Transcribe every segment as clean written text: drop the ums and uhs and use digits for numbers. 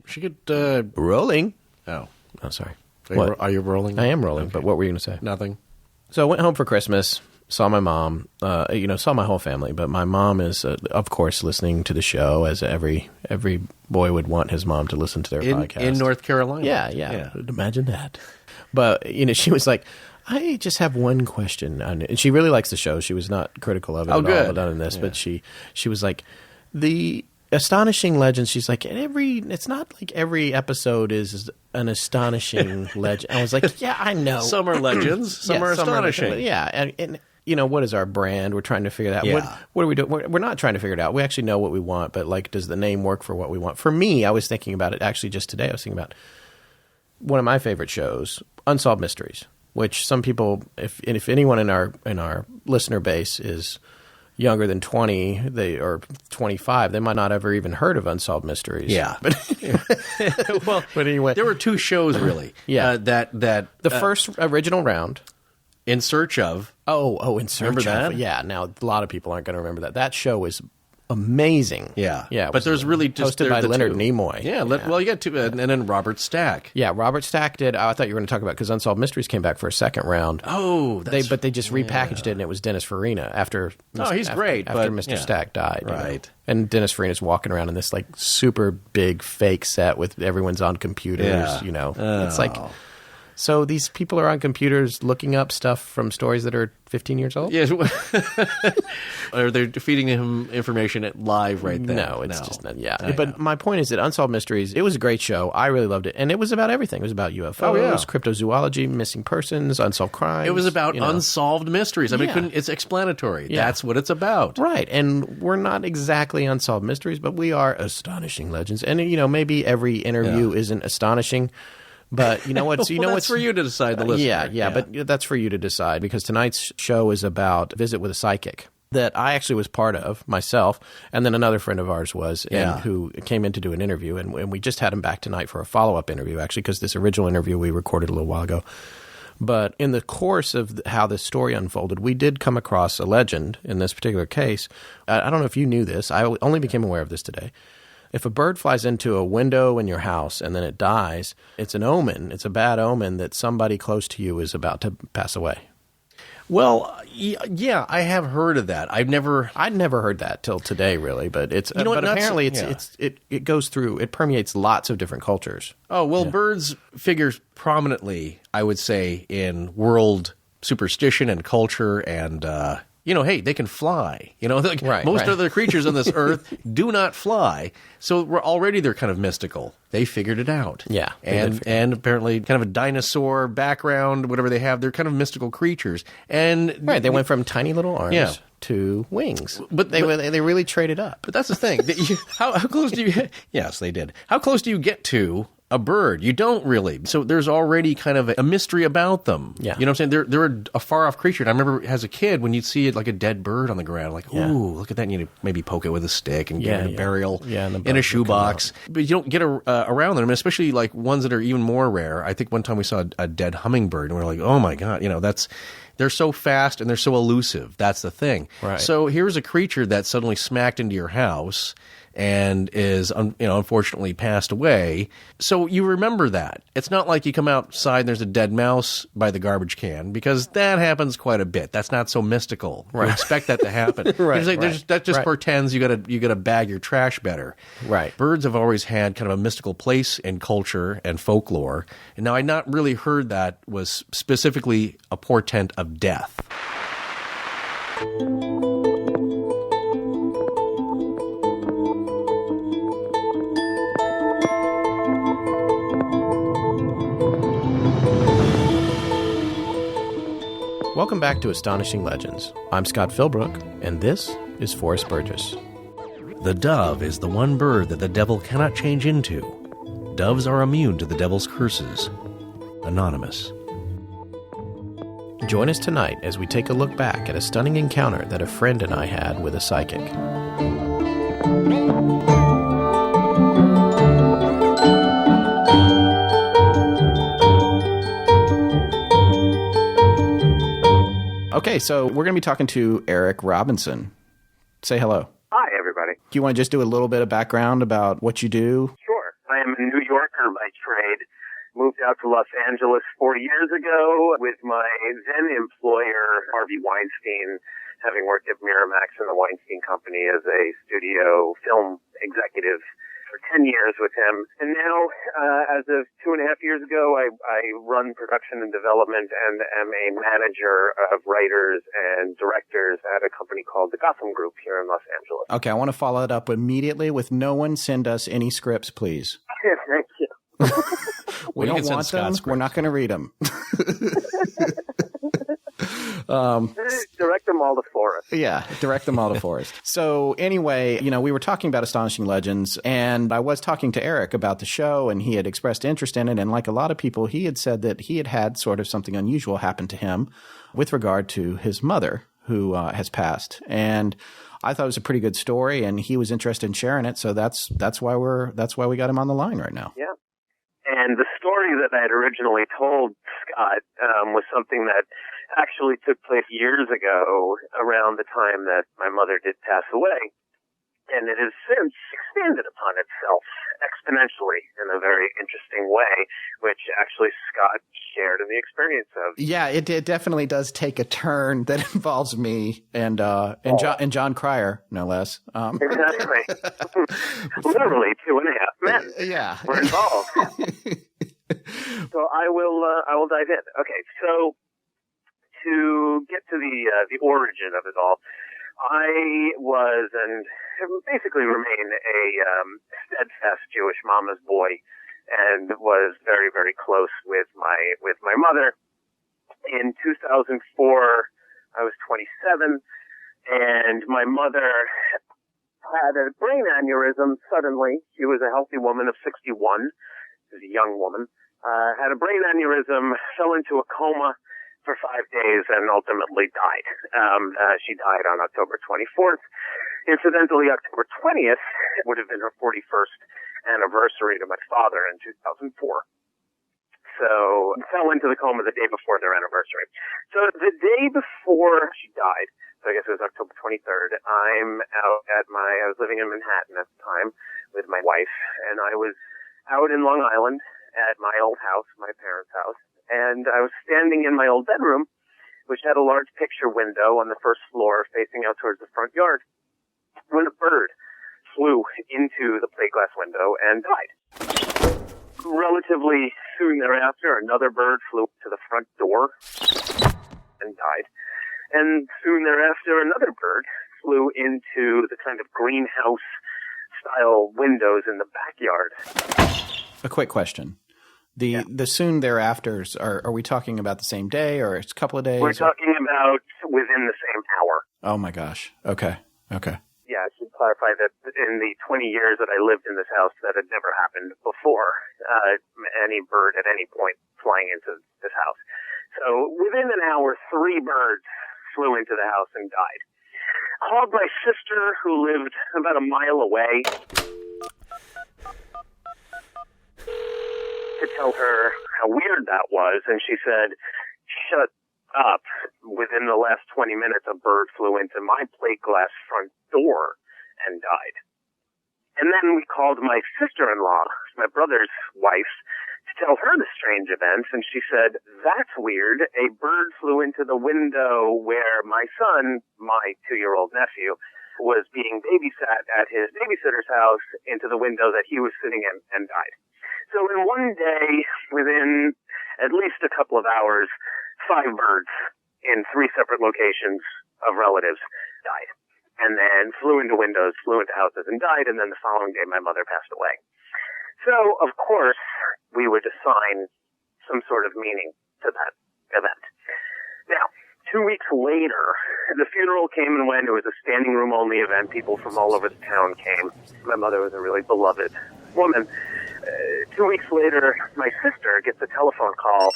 She could... Rolling. Oh, sorry. Are you rolling? I am rolling, Okay. but what were you going to say? Nothing. So I went home for Christmas, saw my mom, saw my whole family, but my mom is, of course, listening to the show, as every boy would want his mom to listen to their podcast. In North Carolina. Yeah. Imagine that. But, she was like, I just have one question. And she really likes the show. She was not critical of it at all, but other than this. Yeah. But she was like, the astonishing legends, she's like, it's not like every episode is an astonishing legend. I was like, yeah, I know. Some are legends, some are astonishing. And what is our brand? We're trying to figure that out. Yeah. What are we doing? We're not trying to figure it out. We actually know what we want, but like, does the name work for what we want? For me, I was thinking about it actually just today. I was thinking about one of my favorite shows, Unsolved Mysteries, which some people, if anyone in our listener base is younger than 20, or 25, they might not ever even heard of Unsolved Mysteries. Yeah. But well, but anyway, there were two shows really. Yeah. That the first original round, In Search Of. In Search Remember that? Of. Yeah. Now a lot of people aren't going to remember that. That show is amazing. Yeah. But there's really just hosted by the Leonard two. Nimoy. Yeah. Well, you got two, and then Robert Stack. Yeah, Robert Stack did. I thought you were going to talk about because Unsolved Mysteries came back for a second round. Oh, but they just repackaged it, and it was Dennis Farina after. He's great. After Mr. Stack died, right? And Dennis Farina's walking around in this like super big fake set with everyone's on computers. Yeah. It's like. So these people are on computers looking up stuff from stories that are 15 years old? Yes. Or they're feeding him information live right then. No, it's just not. Yeah. But my point is that Unsolved Mysteries, it was a great show. I really loved it. And it was about everything. It was about UFOs, cryptozoology, missing persons, unsolved crimes. It was about unsolved mysteries. I mean, it's explanatory. Yeah. That's what it's about. Right. And we're not exactly unsolved mysteries, but we are astonishing legends. And, maybe every interview isn't astonishing. But you know what? That's for you to decide, the listener. Yeah, but that's for you to decide because tonight's show is about Visit with a Psychic that I actually was part of myself, and then another friend of ours was, and who came in to do an interview, and we just had him back tonight for a follow-up interview, actually, because this original interview we recorded a little while ago. But in the course of how this story unfolded, we did come across a legend in this particular case. I don't know if you knew this. I only became aware of this today. If a bird flies into a window in your house and then it dies, it's an omen. It's a bad omen that somebody close to you is about to pass away. Well, yeah, I have heard of that. I'd never heard that till today, really. But apparently it goes through. It permeates lots of different cultures. Oh well, birds figure prominently, I would say, in world superstition and culture and. Hey, they can fly. Most other creatures on this earth do not fly. So they're kind of mystical. They figured it out. Yeah. And apparently kind of a dinosaur background, whatever they have, they're kind of mystical creatures. And they went from tiny little arms to wings. But they really traded up. But that's the thing. How close do you Yes, they did. How close do you get to a bird? You don't really. So there's already kind of a mystery about them. Yeah. You know what I'm saying? They're a far-off creature. And I remember as a kid when you'd see it like a dead bird on the ground, like, ooh, look at that. And you'd maybe poke it with a stick and get a burial in a shoebox. But you don't get around them, especially like ones that are even more rare. I think one time we saw a dead hummingbird and we were like, oh my God, they're so fast and they're so elusive. That's the thing. Right. So here's a creature that suddenly smacked into your house and is, unfortunately passed away. So you remember that. It's not like you come outside and there's a dead mouse by the garbage can, because that happens quite a bit. That's not so mystical. Right. You expect that to happen. That just pretends you gotta bag your trash better. Right. Birds have always had kind of a mystical place in culture and folklore. And now I'd not really heard that was specifically a portent of death. Welcome back to Astonishing Legends. I'm Scott Philbrook, and this is Forrest Burgess. The dove is the one bird that the devil cannot change into. Doves are immune to the devil's curses. Anonymous. Join us tonight as we take a look back at a stunning encounter that a friend and I had with a psychic. Okay, so we're going to be talking to Eric Robinson. Say hello. Hi, everybody. Do you want to just do a little bit of background about what you do? Sure. I I'm a New Yorker by trade. Moved out to Los Angeles 4 years ago with my then employer, Harvey Weinstein, having worked at Miramax and the Weinstein Company as a studio film executive for 10 years with him. And now, as of 2.5 years ago, I run production and development and am a manager of writers and directors at a company called the Gotham Group here in Los Angeles. Okay, I want to follow it up immediately with no one send us any scripts, please. Thank you. We don't want them. We're not going to read them. Direct them all to Forrest. Yeah, direct them all to Forrest. So anyway, we were talking about Astonishing Legends, and I was talking to Eric about the show, and he had expressed interest in it. And like a lot of people, he had said that he had had sort of something unusual happen to him with regard to his mother, who has passed. And I thought it was a pretty good story, and he was interested in sharing it. So that's why we got him on the line right now. Yeah. And the story that I had originally told Scott was something that actually took place years ago around the time that my mother did pass away. And it has since expanded upon itself exponentially in a very interesting way, which actually Scott shared in the experience of. Yeah, it definitely does take a turn that involves me and John Cryer, no less. Exactly. Literally 2.5 men were involved. So I will dive in. Okay, so to get to the origin of it all, I was and basically remain a steadfast Jewish mama's boy, and was very, very close with my mother. In 2004, I was 27, and my mother had a brain aneurysm suddenly. She was a healthy woman of 61. She was a young woman. Had a brain aneurysm, fell into a coma for 5 days, and ultimately died. She died on October 24th. Incidentally, October 20th would have been her 41st anniversary to my father in 2004. So fell into the coma the day before their anniversary. So the day before she died, so I guess it was October 23rd, I was living in Manhattan at the time with my wife, and I was out in Long Island at my old house, my parents' house, and I was standing in my old bedroom, which had a large picture window on the first floor facing out towards the front yard, when a bird flew into the plate glass window and died. Relatively soon thereafter, another bird flew to the front door and died. And soon thereafter, another bird flew into the kind of greenhouse-style windows in the backyard. A quick question. The soon thereafters, are we talking about the same day or it's a couple of days? We're talking about within the same hour. Oh, my gosh. Okay. Yeah, I should clarify that in the 20 years that I lived in this house, that had never happened before, any bird at any point flying into this house. So within an hour, 3 birds flew into the house and died. Called my sister, who lived about a mile away, to tell her how weird that was, and she said, "Shut up. Within the last 20 minutes, a bird flew into my plate glass front door and died." And then we called my sister-in-law, my brother's wife, to tell her the strange events, and she said, "That's weird. A bird flew into the window where my son, my 2-year-old nephew, was being babysat at his babysitter's house, into the window that he was sitting in, and died." So in one day, within at least a couple of hours, 5 birds in 3 separate locations of relatives died. And then flew into windows, flew into houses, and died. And then the following day, my mother passed away. So, of course, we would assign some sort of meaning to that event. Now, 2 weeks later, the funeral came and went. It was a standing room only event. People from all over the town came. My mother was a really beloved woman. 2 weeks later, my sister gets a telephone call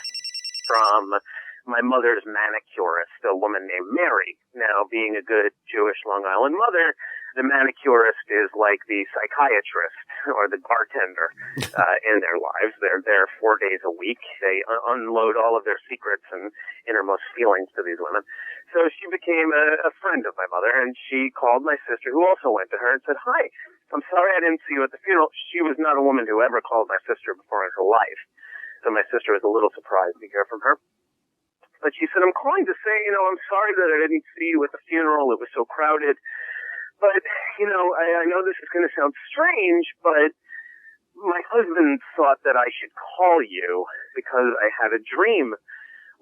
from my mother's manicurist, a woman named Mary. Now, being a good Jewish Long Island mother, the manicurist is like the psychiatrist or the bartender in their lives. They're there 4 days a week. They unload all of their secrets and innermost feelings to these women. So she became a friend of my mother, and she called my sister, who also went to her, and said, "Hi, I'm sorry I didn't see you at the funeral." She was not a woman who ever called my sister before in her life. So my sister was a little surprised to hear from her. But she said, "I'm calling to say, I'm sorry that I didn't see you at the funeral. It was so crowded. But, I know this is going to sound strange, but my husband thought that I should call you because I had a dream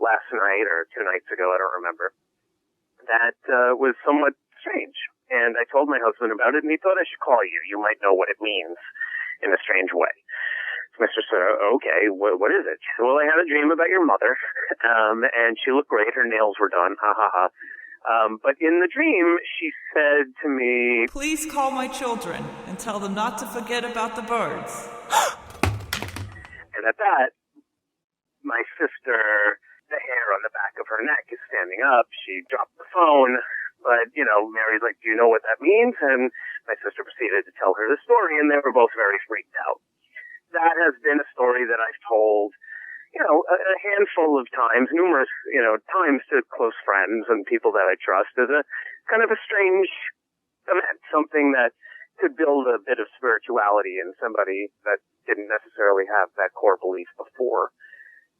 last night or 2 nights ago, I don't remember, that was somewhat strange. And I told my husband about it, and he thought I should call you. You might know what it means in a strange way." So Mr. said, "Okay, what is it?" She said, "Well, I had a dream about your mother, and she looked great. Her nails were done. Ha, ha, ha. But in the dream, she said to me, 'Please call my children and tell them not to forget about the birds.'" And at that, my sister, the hair on the back of her neck is standing up. She dropped the phone, but, Mary's like, "Do you know what that means?" And my sister proceeded to tell her the story, and they were both very freaked out. That has been a story that I've told, a handful of times, numerous, times to close friends and people that I trust as a kind of a strange event, something that could build a bit of spirituality in somebody that didn't necessarily have that core belief before.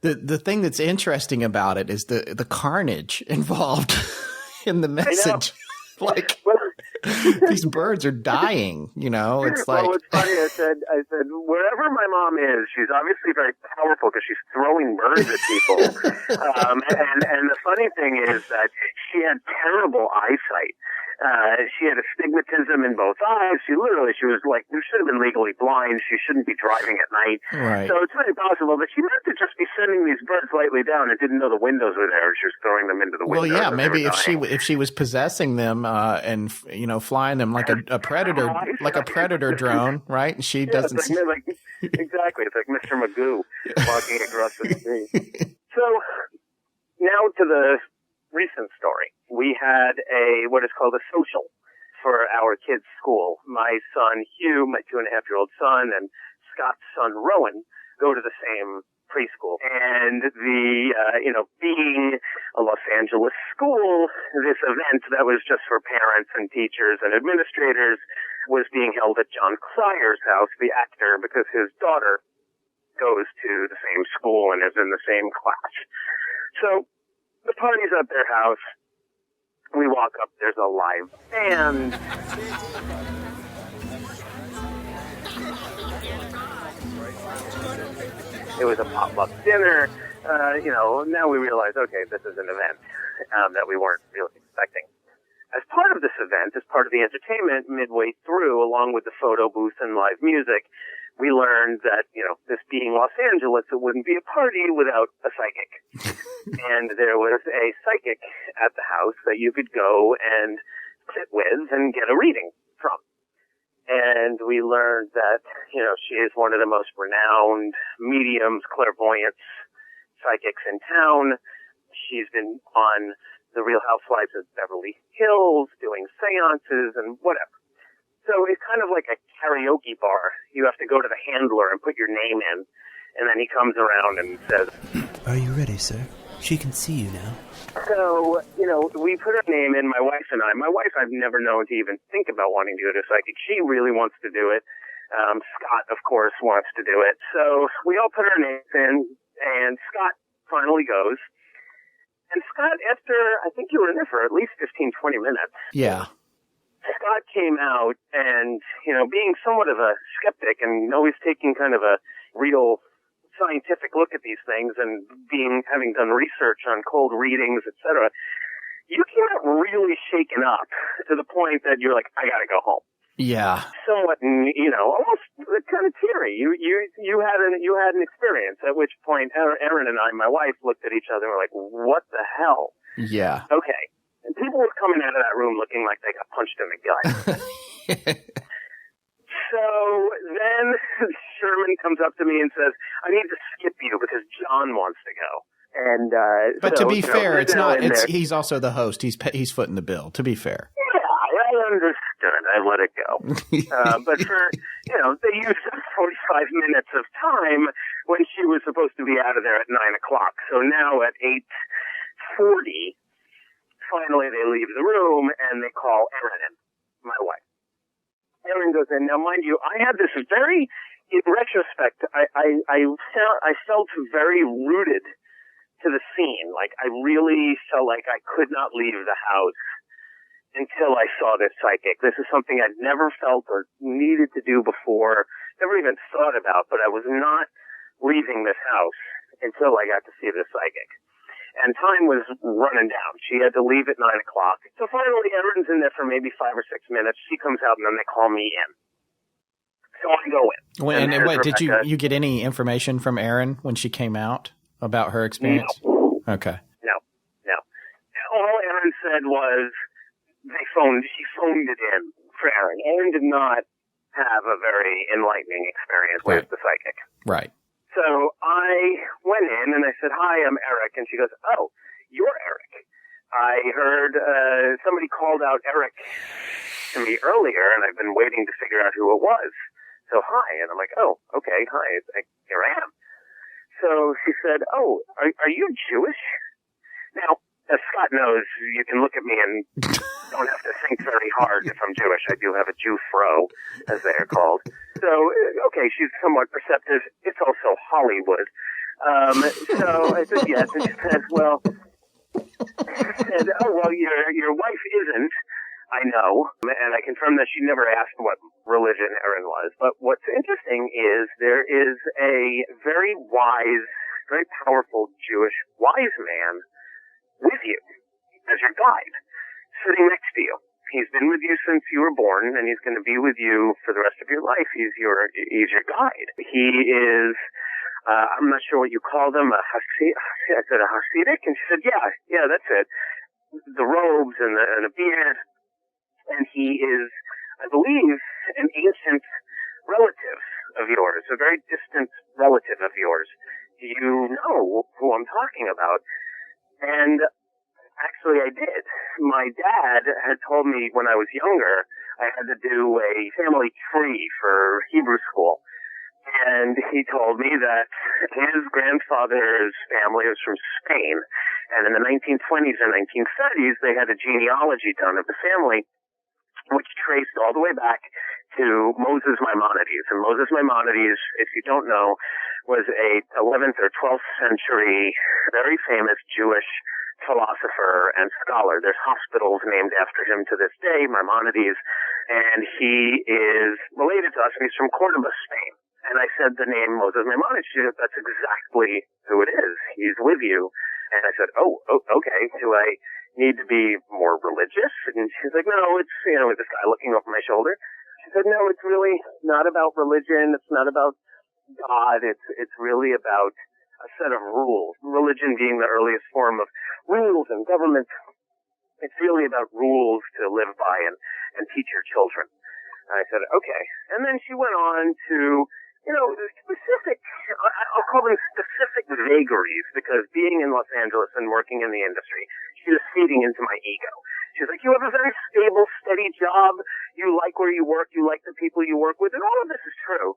The thing that's interesting about it is the carnage involved in the message. Like, these birds are dying, it's like. Well, it's funny. I said, wherever my mom is, she's obviously very powerful because she's throwing birds at people. And the funny thing is that she had terrible eyesight. She had astigmatism in both eyes. She was like, she should have been legally blind. She shouldn't be driving at night. Right. So it's very possible that she meant to just be sending these birds lightly down and didn't know the windows were there. She was throwing them into the windows. Well, yeah, maybe if she was possessing them and flying them like a predator drone, right? And she doesn't. Exactly, it's like Mr. Magoo walking across the street. So now to the recent story. We had what is called a social for our kids' school. My son Hugh, my 2.5-year-old son, and Scott's son Rowan go to the same preschool. And being a Los Angeles school, this event that was just for parents and teachers and administrators was being held at John Cryer's house, the actor, because his daughter goes to the same school and is in the same class. So the party's at their house. We walk up, there's a live band. It was a pop-up dinner. Now we realize, okay, this is an event that we weren't really expecting. As part of this event, as part of the entertainment, midway through, along with the photo booth and live music, we learned that, this being Los Angeles, it wouldn't be a party without a psychic. And there was a psychic at the house that you could go and sit with and get a reading from. And we learned that, she is one of the most renowned mediums, clairvoyants, psychics in town. She's been on The Real Housewives of Beverly Hills doing seances and whatever. So it's kind of like a karaoke bar. You have to go to the handler and put your name in, and then he comes around and says, "Are you ready, sir? She can see you now." So, we put her name in, my wife and I. My wife I've never known to even think about wanting to go to a psychic. She really wants to do it. Scott, of course, wants to do it. So we all put our names in, and Scott finally goes. And Scott, after, I think you were in there for at least 15, 20 minutes. Yeah. Scott came out and, being somewhat of a skeptic and always taking kind of a real scientific look at these things and having done research on cold readings, etc., you came out really shaken up to the point that you're like, I gotta go home. Yeah. So, almost kind of teary. You had an experience, at which point Erin and I, my wife, looked at each other and were like, what the hell? Yeah. Okay. And people were coming out of that room looking like they got punched in the gut. So then Sherman comes up to me and says, I need to skip you because John wants to go. And but to be fair, it's not. He's also the host. He's footing the bill. To be fair. Yeah, I understood. I let it go. But for they used 45 minutes of time when she was supposed to be out of there at 9:00. So now at 8:40, finally they leave the room and they call Erin in, my wife. Erin goes in. Now, mind you, I had this very, in retrospect, I felt very rooted to the scene. Like, I really felt like I could not leave the house until I saw this psychic. This is something I'd never felt or needed to do before, never even thought about, but I was not leaving this house until I got to see this psychic. And time was running down. She had to leave at 9 o'clock. So finally, Erin's in there for maybe 5 or 6 minutes. She comes out, and then they call me in. So I go in. Wait, did you get any information from Erin when she came out about her experience? No. Okay. No. All Erin said was she phoned it in for Erin. Erin did not have a very enlightening experience with the psychic. Right. So I went in and I said, "Hi, I'm Eric." And she goes, "Oh, you're Eric. I heard somebody called out Eric to me earlier, and I've been waiting to figure out who it was. So hi." And I'm like, "Oh, okay, hi. Here I am." So she said, "Oh, are you Jewish?" Now, as Scott knows, you can look at me and don't have to think very hard if I'm Jewish. I do have a Jew fro, as they are called. So, okay, she's somewhat perceptive. It's also Hollywood. So I said yes, and she said, "Oh, well, your wife isn't. I know." And I confirmed that she never asked what religion Erin was. But what's interesting is there is a very wise, very powerful Jewish wise man with you as your guide, sitting next to you. He's been with you since you were born, and he's going to be with you for the rest of your life. He's your guide. He is, I'm not sure what you call them, a Hasid. I said, a Hasidic? And she said, yeah, that's it. The robes and the beard. And he is, I believe, an ancient relative of yours, a very distant relative of yours. Do you know who I'm talking about? And actually I did. My dad had told me when I was younger I had to do a family tree for Hebrew school. And he told me that his grandfather's family was from Spain. And in the 1920s and 1930s, they had a genealogy done of the family, which traced all the way back to Moses Maimonides. And Moses Maimonides, if you don't know, was a 11th or 12th century very famous Jewish philosopher and scholar. There's hospitals named after him to this day, Maimonides, and he is related to us, and he's from Cordoba, Spain. And I said the name Moses Maimonides. She said, "That's exactly who it is. He's with you." And I said, oh, okay. Do I need to be more religious? And she's like, "No, it's, with this guy looking over my shoulder." She said, "No, it's really not about religion. It's not about God. It's really about a set of rules. Religion being the earliest form of rules and government. It's really about rules to live by and teach your children." And I said, okay. And then she went on to, specific, I'll call them specific vagaries, because being in Los Angeles and working in the industry, she was feeding into my ego. She's like, "You have a very stable, steady job. You like where you work. You like the people you work with." And all of this is true.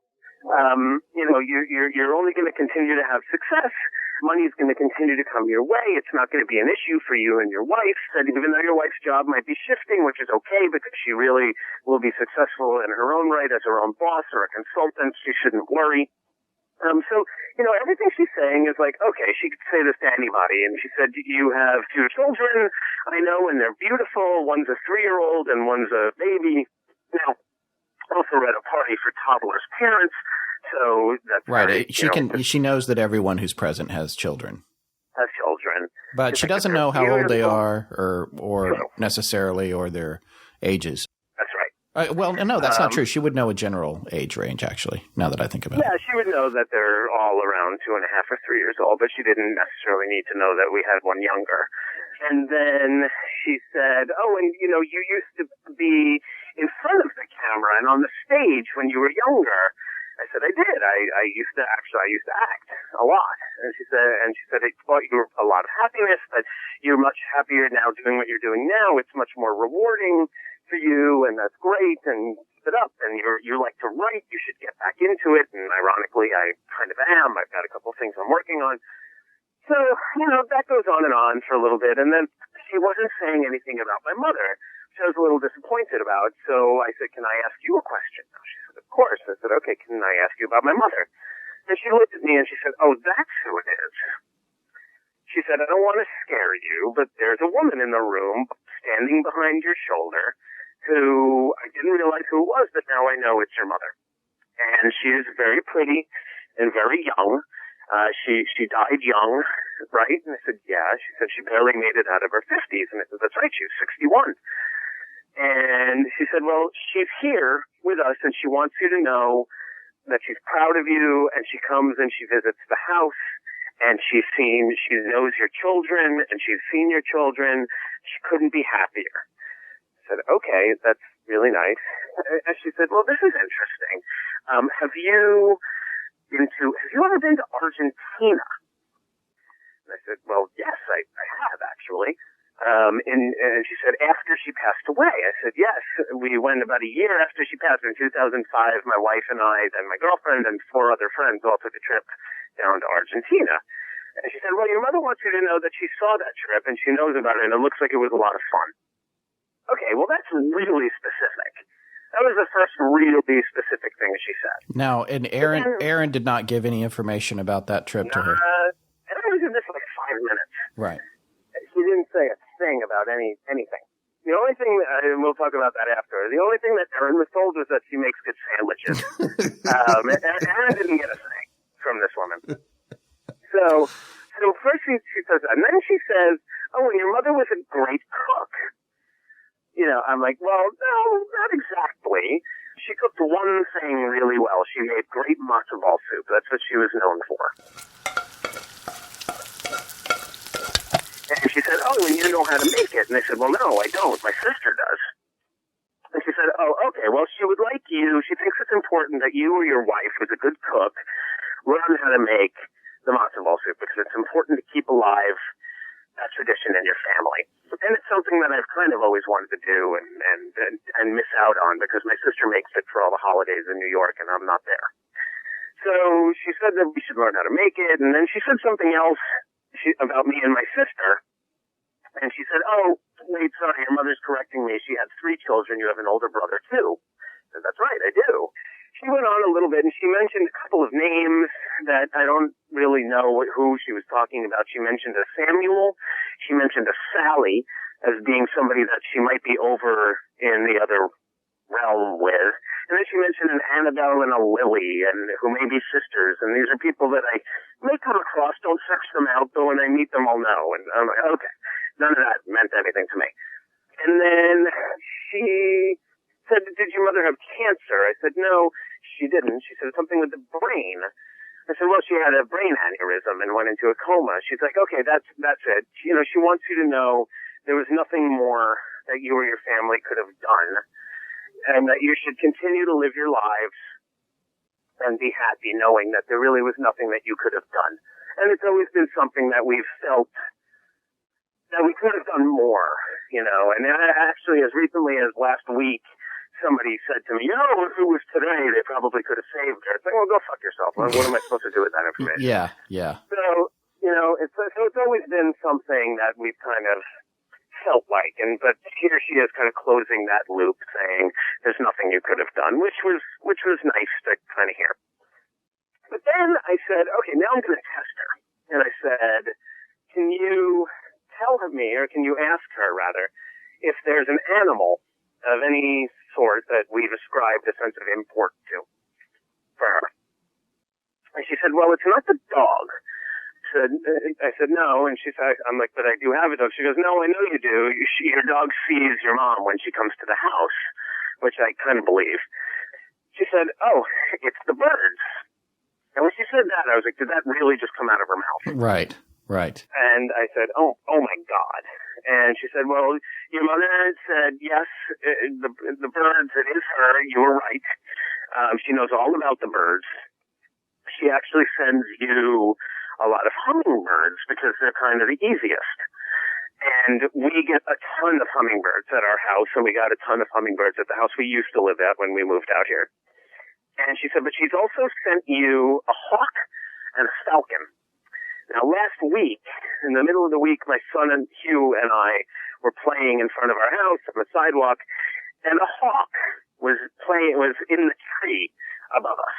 You're only going to continue to have success. Money is going to continue to come your way. It's not going to be an issue for you and your wife. And even though your wife's job might be shifting, which is okay because she really will be successful in her own right as her own boss or a consultant, she shouldn't worry. Everything she's saying is like, okay, she could say this to anybody. And she said, "You have 2 children, I know, and they're beautiful. One's a 3-year-old and one's a baby." Now, also at a party for toddlers' parents, so that's right. She knows that everyone who's present has children. But she doesn't know how old they are, or necessarily, or their ages. That's right. No, that's not true. She would know a general age range, actually, now that I think about it. Yeah, she would know that they're all around 2.5 or 3 years old, but she didn't necessarily need to know that we had one younger. And then she said, "Oh, and you used to be in front of the camera and on the stage when you were younger." I said, "I did. I used to act a lot." And she said, "It brought you a lot of happiness, but you're much happier now doing what you're doing now. It's much more rewarding for you, and that's great, and keep it up. And you like to write. You should get back into it." And ironically, I kind of am. I've got a couple of things I'm working on. So, that goes on and on for a little bit. And then she she wasn't saying anything about my mother, which I was a little disappointed about. So I said, can I ask you a question? She said, of course. I said, okay, can I ask you about my mother? And she looked at me and she said, oh, that's who it is. She said, I don't want to scare you, but there's a woman in the room standing behind your shoulder who I didn't realize who it was, but now I know it's your mother. And she is very pretty and very young. She died young, right? And I said, yeah. She said she barely made it out of her 50s. And I said, that's right, she was 61. And she said, well, she's here with us and she wants you to know that she's proud of you, and she comes and she visits the house. And she knows your children, and she's seen your children. She couldn't be happier. I said, okay, that's really nice. And she said, well, this is interesting. Have you ever been to Argentina? And I said, well, yes, I have actually. And she said, after she passed away. I said, yes. We went about a year after she passed. In 2005, my wife and I and my girlfriend and 4 other friends all took a trip down to Argentina. And she said, well, your mother wants you to know that she saw that trip and she knows about it and it looks like it was a lot of fun. Okay, well, that's really specific. That was the first really specific thing she said. Now, and Aaron did not give any information about that trip to her. Aaron was in this like 5 minutes. Right. She didn't say a thing about anything. The only thing, and we'll talk about that after, the only thing that Aaron was told was that she makes good sandwiches. Aaron didn't get a thing from this woman. So first she says that, and then she says, oh, and your mother was a great cook. You know, I'm like, well, no, not exactly. She cooked one thing really well. She made great matzo ball soup. That's what she was known for. And she said, oh, and you know how to make it. And I said, well, no, I don't. My sister does. And she said, oh, okay, well, she would like you. She thinks it's important that you or your wife, who's a good cook, learn how to make the matzo ball soup because it's important to keep alive that tradition in your family. And it's something that I've kind of always wanted to do and miss out on because my sister makes it for all the holidays in New York and I'm not there. So she said that we should learn how to make it. And then she said something else about me and my sister. And she said, oh, wait, sorry, your mother's correcting me. She had 3 children. You have an older brother, too. I said, that's right, I do. She went on a little bit, and she mentioned a couple of names that I don't really know who she was talking about. She mentioned a Samuel. She mentioned a Sally as being somebody that she might be over in the other realm with. And then she mentioned an Annabelle and a Lily, and who may be sisters. And these are people that I may come across. Don't search them out, though, when I meet them, I'll know. And I'm like, okay. None of that meant anything to me. And then she said, did your mother have cancer? I said, no, she didn't. She said something with the brain. I said, well, she had a brain aneurysm and went into a coma. She's like, okay, that's it. She wants you to know there was nothing more that you or your family could have done, and that you should continue to live your lives and be happy knowing that there really was nothing that you could have done. And it's always been something that we've felt that we could have done more, you know. And actually, as recently as last week, somebody said to me, if it was today, they probably could have saved her. It's like, well, go fuck yourself. What am I supposed to do with that information? Yeah. So, it's always been something that we've kind of felt like. But here she is kind of closing that loop, saying there's nothing you could have done, which was nice to kind of hear. But then I said, okay, now I'm going to test her. And I said, can you tell me, or can you ask her, rather, if there's an animal of any sort that we've ascribed a sense of import to for her? And she said, well, it's not the dog. I said, no. And she said, I'm like, but I do have a dog. She goes, no, I know you do. Your dog sees your mom when she comes to the house, which I kind of believe. She said, oh, it's the birds. And when she said that, I was like, did that really just come out of her mouth? Right. And I said, oh my God. And she said, well, your mother said, yes, the birds, it is her. You were right. She knows all about the birds. She actually sends you a lot of hummingbirds because they're kind of the easiest. And we get a ton of hummingbirds at our house, and we got a ton of hummingbirds at the house we used to live at when we moved out here. And she said, but she's also sent you a hawk and a falcon. Now, last week, in the middle of the week, my son and Hugh and I were playing in front of our house on the sidewalk, and a hawk was in the tree above us.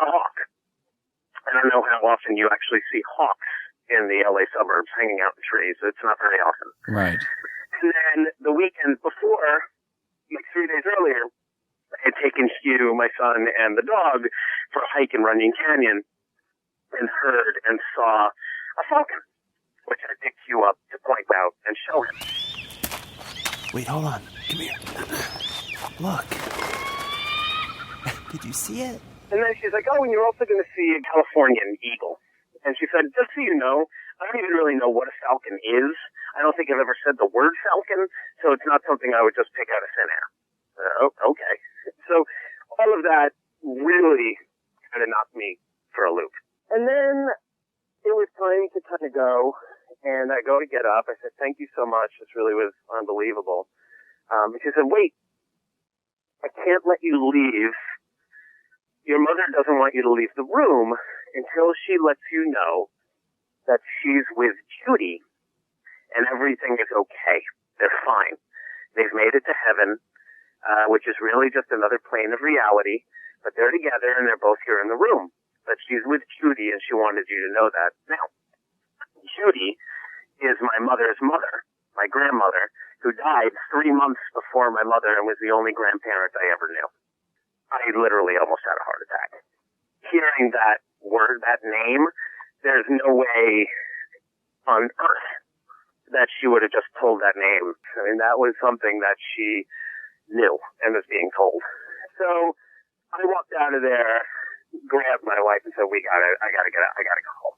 A hawk. I don't know how often you actually see hawks in the LA suburbs hanging out in trees. It's not very often. Right. And then the weekend before, like 3 days earlier, I had taken Hugh, my son, and the dog for a hike in Runyon Canyon and heard and saw a falcon, which I picked Hugh up to point out and show him. Wait, hold on. Come here. Look. Did you see it? And then she's like, oh, and you're also going to see a Californian eagle. And she said, just so you know, I don't even really know what a falcon is. I don't think I've ever said the word falcon, so it's not something I would just pick out of thin air. Okay. So all of that really kind of knocked me for a loop. And then it was time to kind of go, and I go to get up. I said, thank you so much. This really was unbelievable. But she said, wait, I can't let you leave. Your mother doesn't want you to leave the room until she lets you know that she's with Judy and everything is okay. They're fine. They've made it to heaven, which is really just another plane of reality, but they're together and they're both here in the room. But she's with Judy and she wanted you to know that. Now, Judy is my mother's mother, my grandmother, who died 3 months before my mother and was the only grandparent I ever knew. I literally almost had a heart attack. Hearing that word, that name, there's no way on earth that she would have just told that name. I mean, that was something that she knew and was being told. So I walked out of there, grabbed my wife and said, I gotta get out. I gotta go home.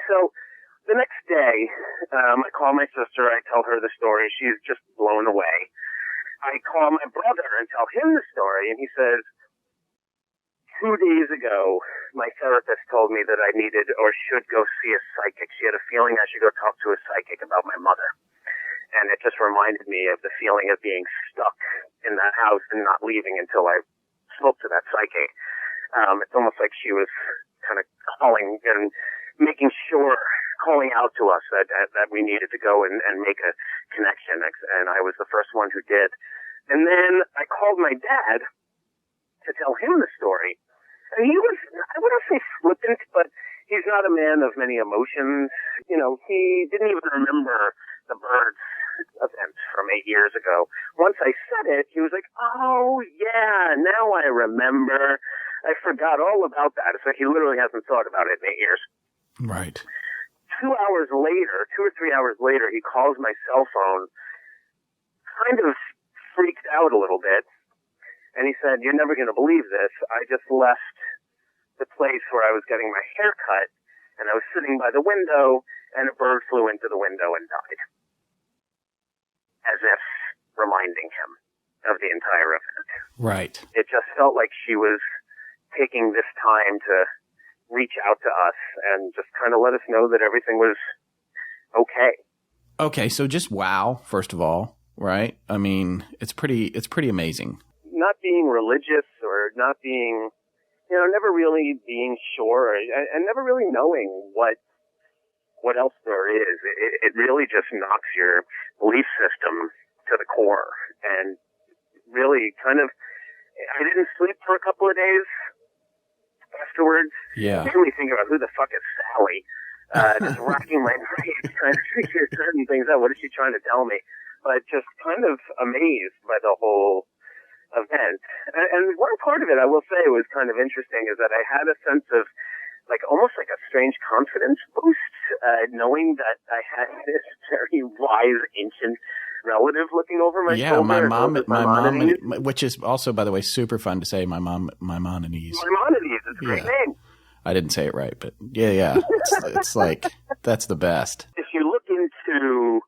So the next day, I call my sister. I tell her the story. She's just blown away. I call my brother and tell him the story, and he says, 2 days ago, my therapist told me that I needed or should go see a psychic. She had a feeling I should go talk to a psychic about my mother. And it just reminded me of the feeling of being stuck in that house and not leaving until I spoke to that psychic. It's almost like she was kind of calling and making sure, calling out to us that we needed to go and make a connection. And I was the first one who did. And then I called my dad to tell him the story. And he was, I wouldn't say flippant, but he's not a man of many emotions. You know, he didn't even remember the birds event from 8 years ago. Once I said it, he was like, oh, yeah, now I remember. I forgot all about that. So he literally hasn't thought about it in 8 years. Right. 2 hours later, 2 or 3 hours later, he calls my cell phone, kind of freaked out a little bit. And he said, you're never going to believe this. I just left the place where I was getting my hair cut, and I was sitting by the window, and a bird flew into the window and died. As if reminding him of the entire event. Right. It just felt like she was taking this time to reach out to us and just kind of let us know that everything was okay. Okay, so just wow, first of all, right? I mean, it's pretty amazing. Not being religious or not being, never really being sure and never really knowing what else there is. It really just knocks your belief system to the core. And really kind of, I didn't sleep for a couple of days afterwards. Yeah. Mainly thinking about who the fuck is Sally. Just racking my brain trying to figure certain things out. What is she trying to tell me? But just kind of amazed by the whole event. And one part of it, I will say, was kind of interesting is that I had a sense of almost like a strange confidence boost, knowing that I had this very wise, ancient relative looking over my shoulder. Yeah, my mom, which is also, by the way, super fun to say, Maimonides. Maimonides, it's a great name. I didn't say it right, but yeah. It's like, that's the best. If you look into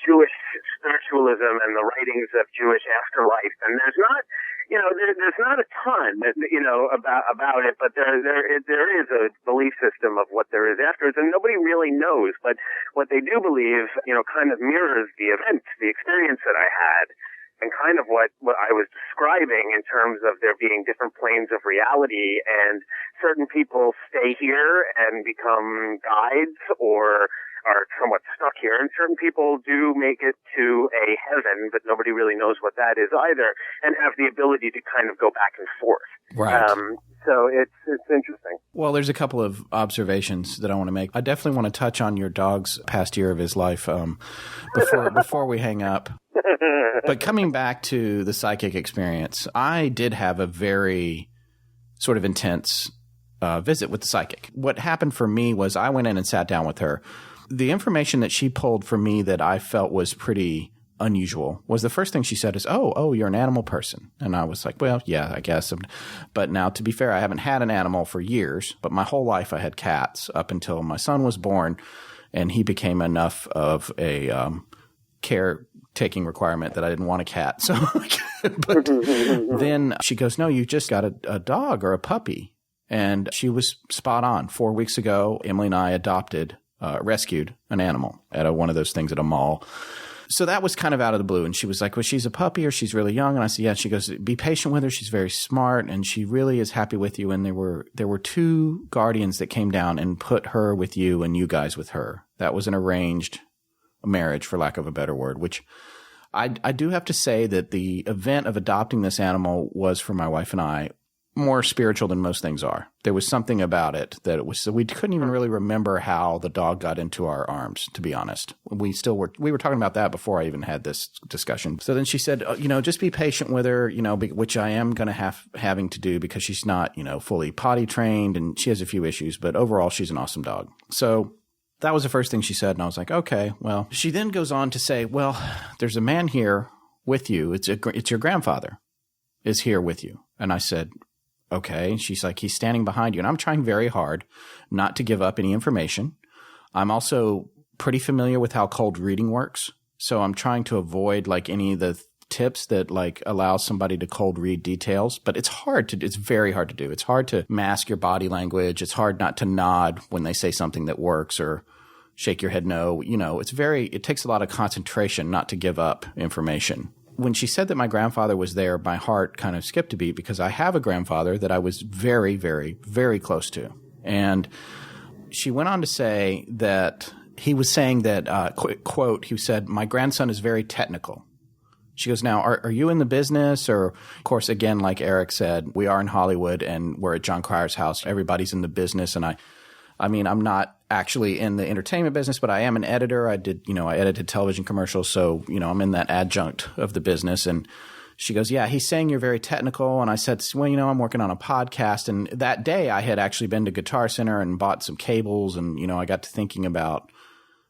Jewish spiritualism and the writings of Jewish afterlife, and there's not, there's not a ton, about it, but there is a belief system of what there is afterwards, and nobody really knows. But what they do believe, kind of mirrors the event, the experience that I had. kind of what I was describing in terms of there being different planes of reality, and certain people stay here and become guides or are somewhat stuck here, and certain people do make it to a heaven, but nobody really knows what that is either, and have the ability to kind of go back and forth. Right. So it's interesting. Well, there's a couple of observations that I want to make. I definitely want to touch on your dog's past year of his life before we hang up. But coming back to the psychic experience, I did have a very sort of intense visit with the psychic. What happened for me was I went in and sat down with her. The information that she pulled for me that I felt was pretty unusual was the first thing she said is, oh, you're an animal person. And I was like, well, yeah, I guess. But now, to be fair, I haven't had an animal for years, but my whole life I had cats up until my son was born, and he became enough of a caretaking requirement that I didn't want a cat. So, but then she goes, no, you just got a dog or a puppy. And she was spot on. 4 weeks ago, Emily and I rescued an animal at one of those things at a mall. So that was kind of out of the blue. And she was like, well, she's a puppy or she's really young. And I said, yeah. She goes, be patient with her. She's very smart and she really is happy with you. And there were 2 guardians that came down and put her with you and you guys with her. That was an arranged marriage, for lack of a better word, which I do have to say that the event of adopting this animal was, for my wife and I, more spiritual than most things are. There was something about it that it was, so we couldn't even really remember how the dog got into our arms, to be honest. We were talking about that before I even had this discussion. So then she said, just be patient with her, which I am going to having to do because she's not, fully potty trained and she has a few issues, but overall she's an awesome dog. So that was the first thing she said. And I was like, okay, well, she then goes on to say, well, there's a man here with you. It's your grandfather is here with you. And I said, okay. And she's like, he's standing behind you. And I'm trying very hard not to give up any information. I'm also pretty familiar with how cold reading works. So I'm trying to avoid any of the tips that allow somebody to cold read details. But it's very hard to do. It's hard to mask your body language. It's hard not to nod when they say something that works or shake your head no. It takes a lot of concentration not to give up information. When she said that my grandfather was there, my heart kind of skipped a beat because I have a grandfather that I was very, very, very close to. And she went on to say that he was saying that, quote, he said, my grandson is very technical. She goes, now, are you in the business? Or, of course, again, like Eric said, we are in Hollywood and we're at John Cryer's house. Everybody's in the business. And I mean, I'm not actually in the entertainment business, but I am an editor. I edited television commercials. So, I'm in that adjunct of the business. And she goes, yeah, he's saying you're very technical. And I said, well, I'm working on a podcast. And that day I had actually been to Guitar Center and bought some cables. And, I got to thinking about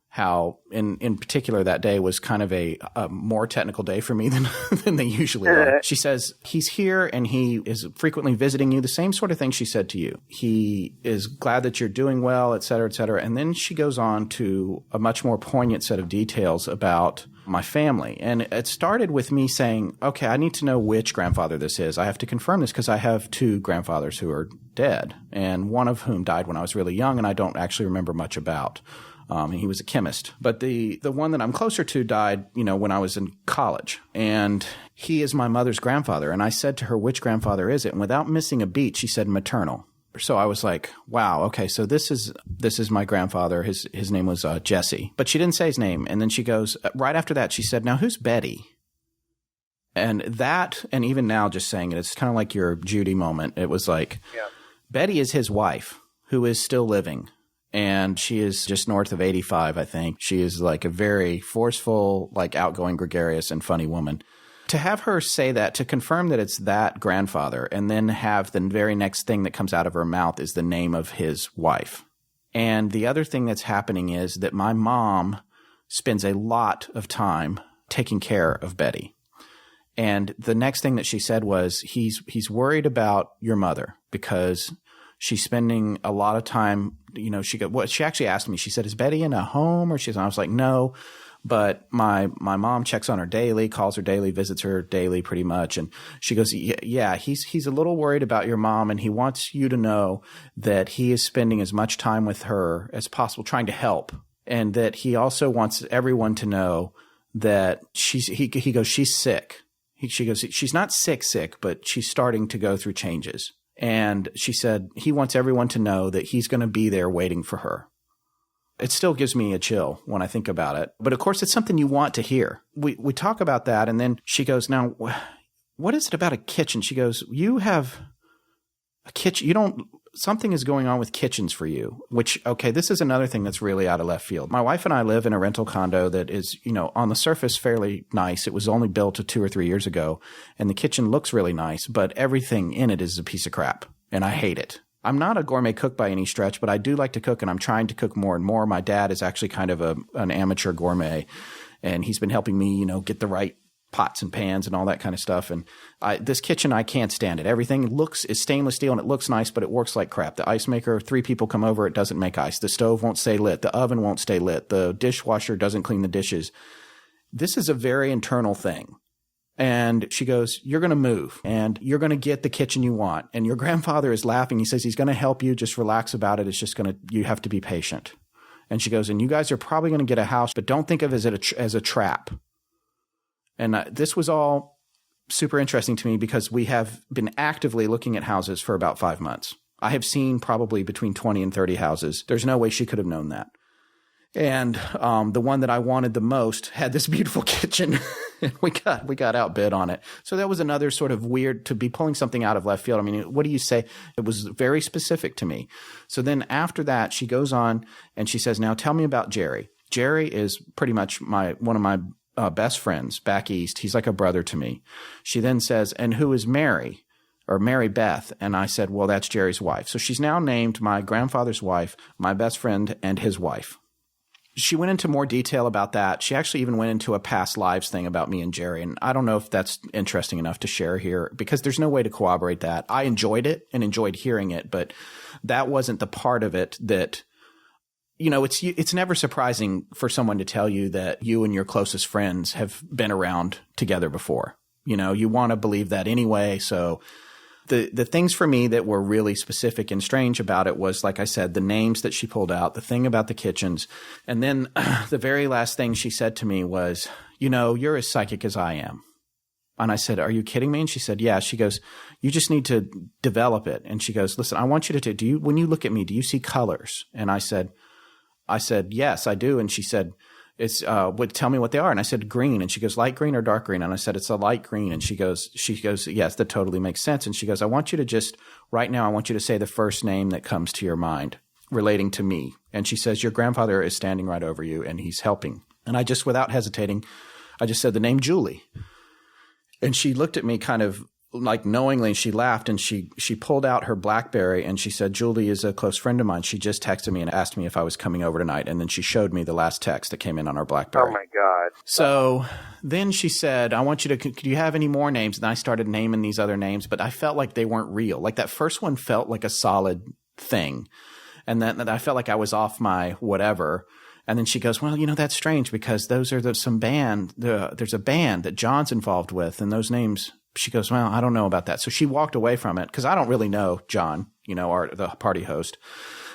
how in particular that day was kind of a more technical day for me than they usually are. She says, he's here and he is frequently visiting you, the same sort of thing she said to you. He is glad that you're doing well, et cetera, et cetera. And then she goes on to a much more poignant set of details about my family. And it started with me saying, okay, I need to know which grandfather this is. I have to confirm this because I have 2 grandfathers who are dead, and one of whom died when I was really young and I don't actually remember much about. He was a chemist. But the one that I'm closer to died, when I was in college. And he is my mother's grandfather. And I said to her, which grandfather is it? And without missing a beat, she said maternal. So I was like, wow, okay, so this is my grandfather. His name was Jesse. But she didn't say his name. And then she goes, right after that, she said, now who's Betty? And even now just saying it, it's kind of like your Judy moment. It was like, yeah. Betty is his wife, who is still living. And she is just north of 85, I think. She is a very forceful, outgoing, gregarious, and funny woman. To have her say that, to confirm that it's that grandfather, and then have the very next thing that comes out of her mouth is the name of his wife. And the other thing that's happening is that my mom spends a lot of time taking care of Betty. And the next thing that she said was, he's worried about your mother because she's spending a lot of time, she actually asked me, she said, is Betty in a home? I was like, no, but my mom checks on her daily, calls her daily, visits her daily pretty much. And she goes, yeah, he's a little worried about your mom. And he wants you to know that he is spending as much time with her as possible, trying to help. And that he also wants everyone to know that he goes, she's sick. She goes, she's not sick, but she's starting to go through changes. And she said he wants everyone to know that he's going to be there waiting for her. It still gives me a chill when I think about it. But of course, it's something you want to hear. We talk about that. And then she goes, now, what is it about a kitchen? She goes, you have a kitchen. Something is going on with kitchens for you, which, okay, this is another thing that's really out of left field. My wife and I live in a rental condo that is, on the surface fairly nice. It was only built 2 or 3 years ago, and the kitchen looks really nice, but everything in it is a piece of crap, and I hate it. I'm not a gourmet cook by any stretch, but I do like to cook, and I'm trying to cook more and more. My dad is actually kind of an amateur gourmet, and he's been helping me, get the right pots and pans and all that kind of stuff. And this kitchen, I can't stand it. Everything is stainless steel and it looks nice, but it works like crap. The ice maker, 3 people come over, it doesn't make ice. The stove won't stay lit. The oven won't stay lit. The dishwasher doesn't clean the dishes. This is a very internal thing. And she goes, you're going to move and you're going to get the kitchen you want. And your grandfather is laughing. He says he's going to help you. Just relax about it. It's just you have to be patient. And she goes, and you guys are probably going to get a house, but don't think of it as a trap. And this was all super interesting to me because we have been actively looking at houses for about 5 months. I have seen probably between 20 and 30 houses. There's no way she could have known that. And the one that I wanted the most had this beautiful kitchen. we got outbid on it. So that was another sort of weird to be pulling something out of left field. I mean, what do you say? It was very specific to me. So then after that, she goes on and she says, now tell me about Jerry. Jerry is pretty much one of my best friends back east. He's like a brother to me. She then says, and who is Mary or Mary Beth? And I said, well, that's Jerry's wife. So she's now named my grandfather's wife, my best friend, and his wife. She went into more detail about that. She actually even went into a past lives thing about me and Jerry. And I don't know if that's interesting enough to share here because there's no way to corroborate that. I enjoyed it and enjoyed hearing it, but that wasn't the part of it that it's never surprising for someone to tell you that you and your closest friends have been around together before. You want to believe that anyway. So the things for me that were really specific and strange about it was, like I said, the names that she pulled out, the thing about the kitchens. And then the very last thing she said to me was, you're as psychic as I am. And I said, are you kidding me? And she said, yeah. She goes, you just need to develop it. And she goes, listen, I want you to when you look at me, do you see colors? And I said, yes, I do. And she said, tell me what they are. And I said, green. And she goes, light green or dark green? And I said, it's a light green. And she goes, yes, that totally makes sense. And she goes, I want you to right now, I want you to say the first name that comes to your mind relating to me. And she says, your grandfather is standing right over you and he's helping. And I just, without hesitating, I just said the name Julie. And she looked at me kind of like knowingly, she laughed and she pulled out her BlackBerry and she said, Julie is a close friend of mine. She just texted me and asked me if I was coming over tonight. And then she showed me the last text that came in on our BlackBerry. Oh my God. So then she said, do you have any more names? And I started naming these other names, but I felt like they weren't real. Like that first one felt like a solid thing. And then I felt like I was off my whatever. And then she goes, well, that's strange because those are there's a band that John's involved with and those names. She goes, well, I don't know about that. So she walked away from it because I don't really know John, the party host.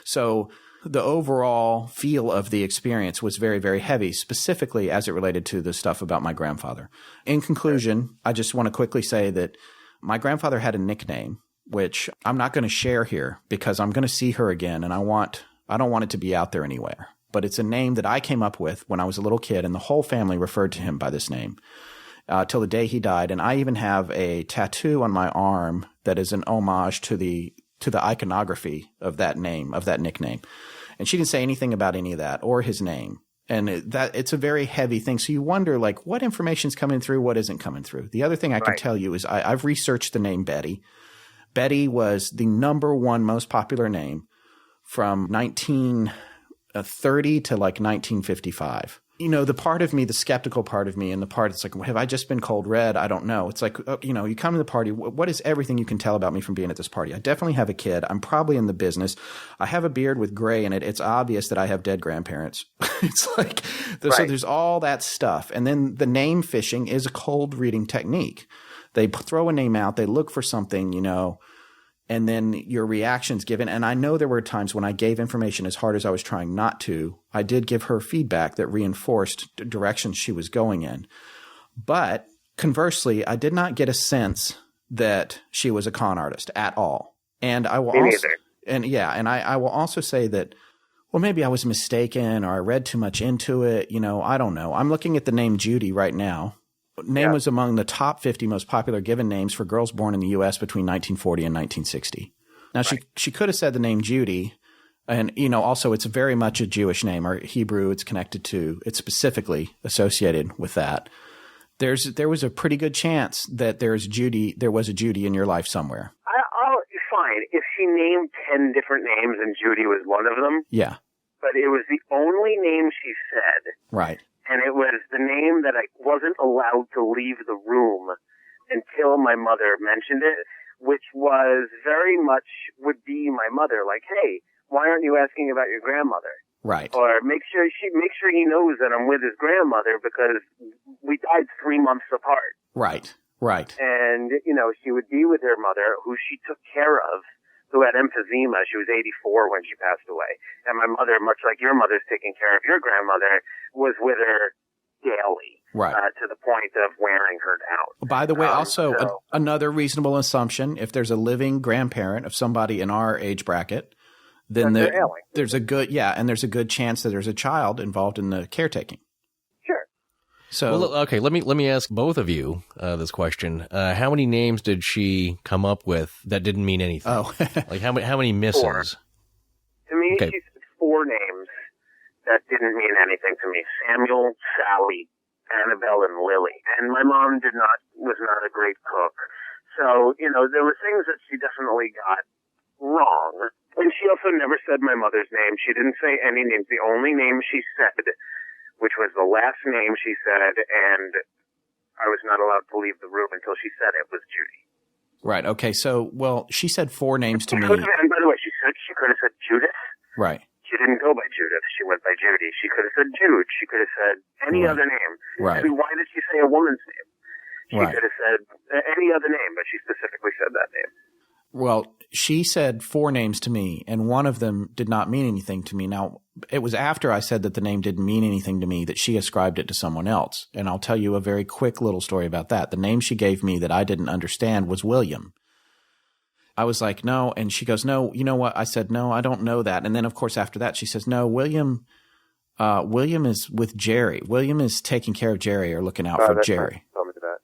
So the overall feel of the experience was very, very heavy, specifically as it related to the stuff about my grandfather. In conclusion, I just want to quickly say that my grandfather had a nickname, which I'm not going to share here because I'm going to see her again. And I don't want it to be out there anywhere. But it's a name that I came up with when I was a little kid, and the whole family referred to him by this name. Till the day he died. And I even have a tattoo on my arm that is an homage to the iconography of that name, of that nickname. And she didn't say anything about any of that or his name. And it's a very heavy thing. So you wonder, like, what information's coming through, what isn't coming through. The other thing I can tell you is I've researched the name Betty. Betty was the number one most popular name from 1930 to like 1955. The part of me, the skeptical part of me, and the part it's like, have I just been cold red? I don't know. It's like, you come to the party. What is everything you can tell about me from being at this party? I definitely have a kid. I'm probably in the business. I have a beard with gray in it. It's obvious that I have dead grandparents. It's like, so there's all that stuff. And then the name fishing is a cold reading technique. They throw a name out. They look for something, and then your reaction's given. And I know there were times when I gave information as hard as I was trying not to. I did give her feedback that reinforced the direction she was going in. But Conversely, I did not get a sense that she was a con artist at all. And I will I will also say that, well, maybe I was mistaken or I read too much into it. I don't know. I'm looking at the name Judy right now. Name was among the top 50 most popular given names for girls born in the U.S. between 1940 and 1960. Now, she could have said the name Judy. And, also it's very much a Jewish name, or Hebrew. It's connected to, it's specifically associated with that. There was a pretty good chance that there was a Judy in your life somewhere. Fine. If she named 10 different names and Judy was one of them. Yeah. But it was the only name she said. Right. And it was the name that I wasn't allowed to leave the room until my mother mentioned it, which was very much would be my mother. Like, hey, why aren't you asking about your grandmother? Right. Or make sure he knows that I'm with his grandmother because we died 3 months apart. Right. And, she would be with her mother, who she took care of, who had emphysema. She was 84 when she passed away. And my mother, much like your mother's taking care of your grandmother, was with her daily. Right. To the point of wearing her down. By the way, another reasonable assumption, if there's a living grandparent of somebody in our age bracket, then there's a good chance that there's a child involved in the caretaking. Sure. So okay, let me ask both of you this question. How many names did she come up with that didn't mean anything? Oh, like how many misses? 4. To me, she said 4 names that didn't mean anything to me: Samuel, Sally, Annabelle, and Lily. And my mom was not a great cook, so there were things that she definitely got wrong. And she also never said my mother's name. She didn't say any names. The only name she said, which was the last name she said, and I was not allowed to leave the room until she said it, was Judy. Right. Okay. So, she said 4 names to me. And by the way, she could have said Judith. Right. She didn't go by Judith. She went by Judy. She could have said Jude. She could have said any other name. Right. I mean, why did she say a woman's name? She Right. could have said any other name, but she specifically said that name. Well, she said 4 names to me, and one of them did not mean anything to me. Now, it was after I said that the name didn't mean anything to me that she ascribed it to someone else. And I'll tell you a very quick little story about that. The name she gave me that I didn't understand was William. I was like, no. And she goes, no, you know what? I said, no, I don't know that. And then, of course, after that, she says, no, William is with Jerry. William is taking care of Jerry or looking out for Jerry. Nice. Tell me that.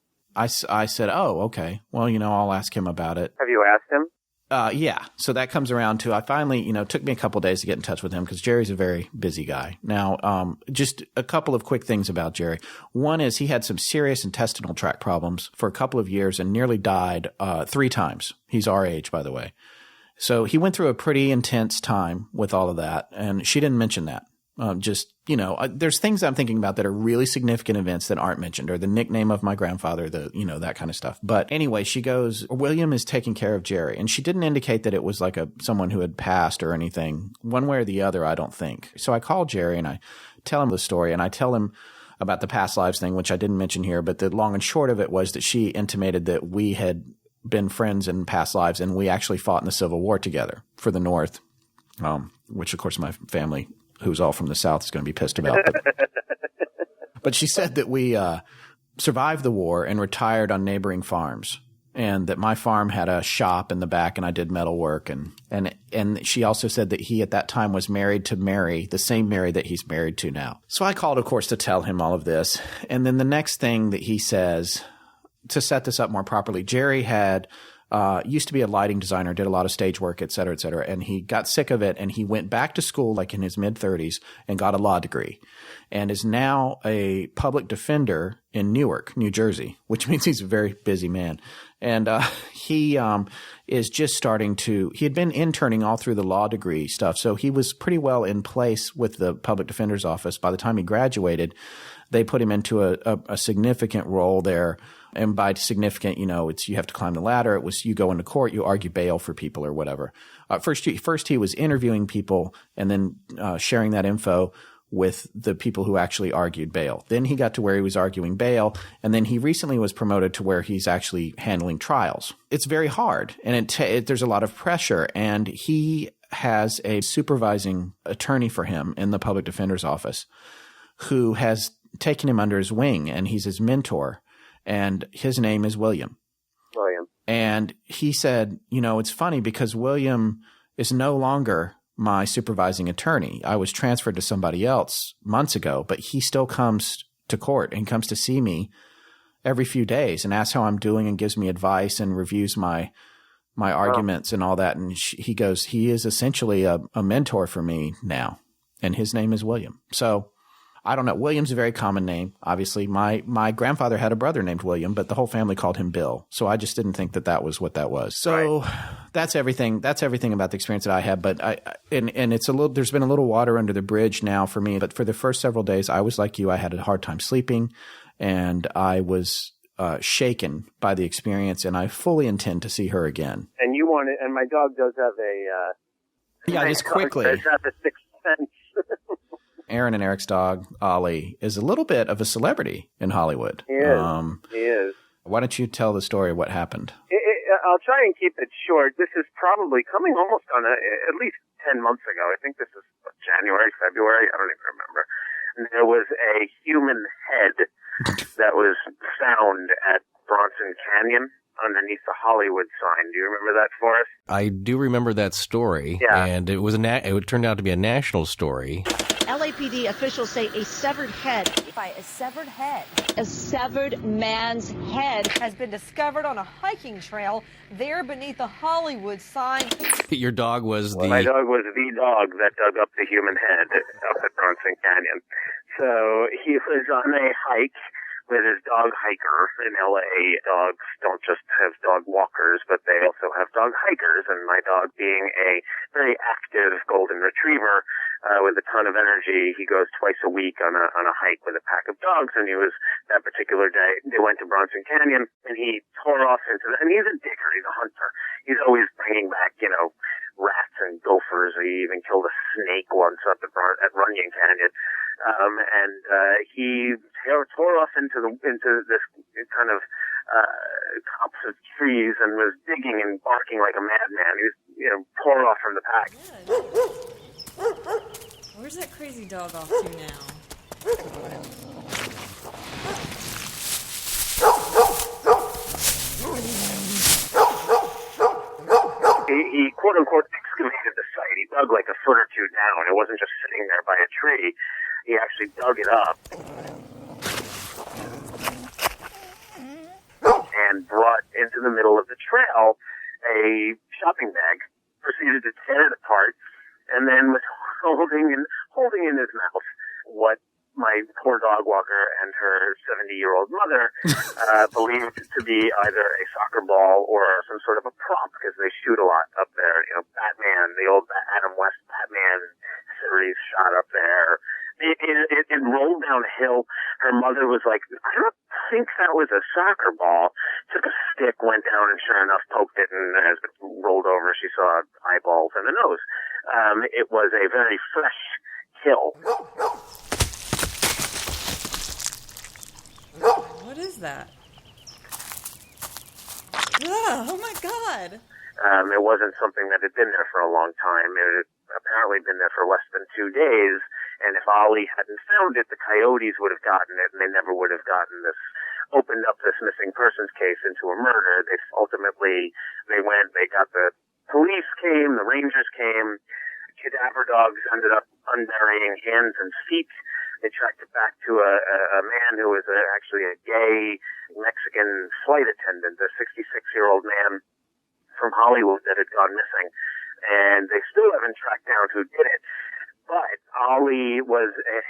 I said, oh, okay. Well, I'll ask him about it. Have you asked him? Yeah. So that comes around to, I finally, took me a couple of days to get in touch with him because Jerry's a very busy guy. Now, just a couple of quick things about Jerry. One is he had some serious intestinal tract problems for a couple of years and nearly died 3 times. He's our age, by the way. So he went through a pretty intense time with all of that, and she didn't mention that. There's things I'm thinking about that are really significant events that aren't mentioned, or the nickname of my grandfather, that kind of stuff. But anyway, she goes, William is taking care of Jerry. And she didn't indicate that it was like someone who had passed or anything, one way or the other, I don't think. So I call Jerry and I tell him the story, and I tell him about the past lives thing, which I didn't mention here. But the long and short of it was that she intimated that we had been friends in past lives, and we actually fought in the Civil War together for the North, which of course my family, who's all from the South, is going to be pissed about. But she said that we survived the war and retired on neighboring farms, and that my farm had a shop in the back and I did metal work. And she also said that he at that time was married to Mary, the same Mary that he's married to now. So I called, of course, to tell him all of this. And then the next thing that he says, to set this up more properly, Jerry had used to be a lighting designer, did a lot of stage work, et cetera, and he got sick of it, and he went back to school like in his mid-30s and got a law degree and is now a public defender in Newark, New Jersey, which means he's a very busy man. And he is just starting to – he had been interning all through the law degree stuff, so he was pretty well in place with the public defender's office. By the time he graduated, they put him into a significant role there. And by significant, it's you have to climb the ladder. It was you go into court, you argue bail for people or whatever. First he was interviewing people and then sharing that info with the people who actually argued bail. Then he got to where he was arguing bail, and then he recently was promoted to where he's actually handling trials. It's very hard, and there's a lot of pressure, and he has a supervising attorney for him in the public defender's office who has taken him under his wing, and he's his mentor. and his name is William. William. And he said, it's funny because William is no longer my supervising attorney. I was transferred to somebody else months ago, but he still comes to court and comes to see me every few days and asks how I'm doing and gives me advice and reviews my arguments and all that. And he goes, he is essentially a mentor for me now. And his name is William. So I don't know. William's a very common name. Obviously, my grandfather had a brother named William, but the whole family called him Bill. So I just didn't think that was what that was. So that's everything. That's everything about the experience that I had. But it's a little. There's been a little water under the bridge now for me. But for the first several days, I was like you. I had a hard time sleeping, and I was shaken by the experience. And I fully intend to see her again. And you want it? And my dog does have a. Just quickly. Does have a sixth sense. Aaron and Eric's dog, Ollie, is a little bit of a celebrity in Hollywood. He is. He is. Why don't you tell the story of what happened? I'll try and keep it short. This is probably coming almost on at least 10 months ago. I think this is January, February. I don't even remember. And there was a human head that was found at Bronson Canyon underneath the Hollywood sign. Do you remember that, Forrest? I do remember that story. Yeah. And it was it turned out to be a national story. LAPD officials say a severed head. By a severed head. A severed man's head has been discovered on a hiking trail there beneath the Hollywood sign. Your dog was My dog was the dog that dug up the human head up at Bronson Canyon. So he was on a hike with his dog hiker. In LA, dogs don't just have dog walkers, but they also have dog hikers. And my dog, being a very active golden retriever with a ton of energy, he goes twice a week on a hike with a pack of dogs. And he was, that particular day, they went to Bronson Canyon, and he tore off into and he's a digger, he's a hunter. He's always bringing back, rats and gophers. He even killed a snake once up at Runyon Canyon. He tore off into this kind of copse of trees and was digging and barking like a madman. He was, tore off from the pack. Where's that crazy dog off to now? He quote unquote excavated the site. He dug like a foot or two down. It wasn't just sitting there by a tree. He actually dug it up and brought into the middle of the trail a shopping bag, proceeded to tear it apart, and then was holding in his mouth what my poor dog walker and her 70-year-old mother believed to be either a soccer ball or some sort of a prop, because they shoot a lot up there. Batman, the old Adam West Batman series shot up there. It rolled down a hill. Her mother was like, I don't think that was a soccer ball. Took a stick, went down, and sure enough, poked it, and as it rolled over, she saw eyeballs and a nose. It was a very fresh kill. What is that? Oh my God! It wasn't something that had been there for a long time. It had apparently been there for less than 2 days. And if Ollie hadn't found it, the coyotes would have gotten it, and they never would have opened up this missing persons case into a murder. They got the police came, the rangers came, cadaver dogs ended up unburying hands and feet. They tracked it back to a man who was actually a gay Mexican flight attendant, a 66-year-old man from Hollywood that had gone missing. And they still haven't tracked down who did it. But Ollie was an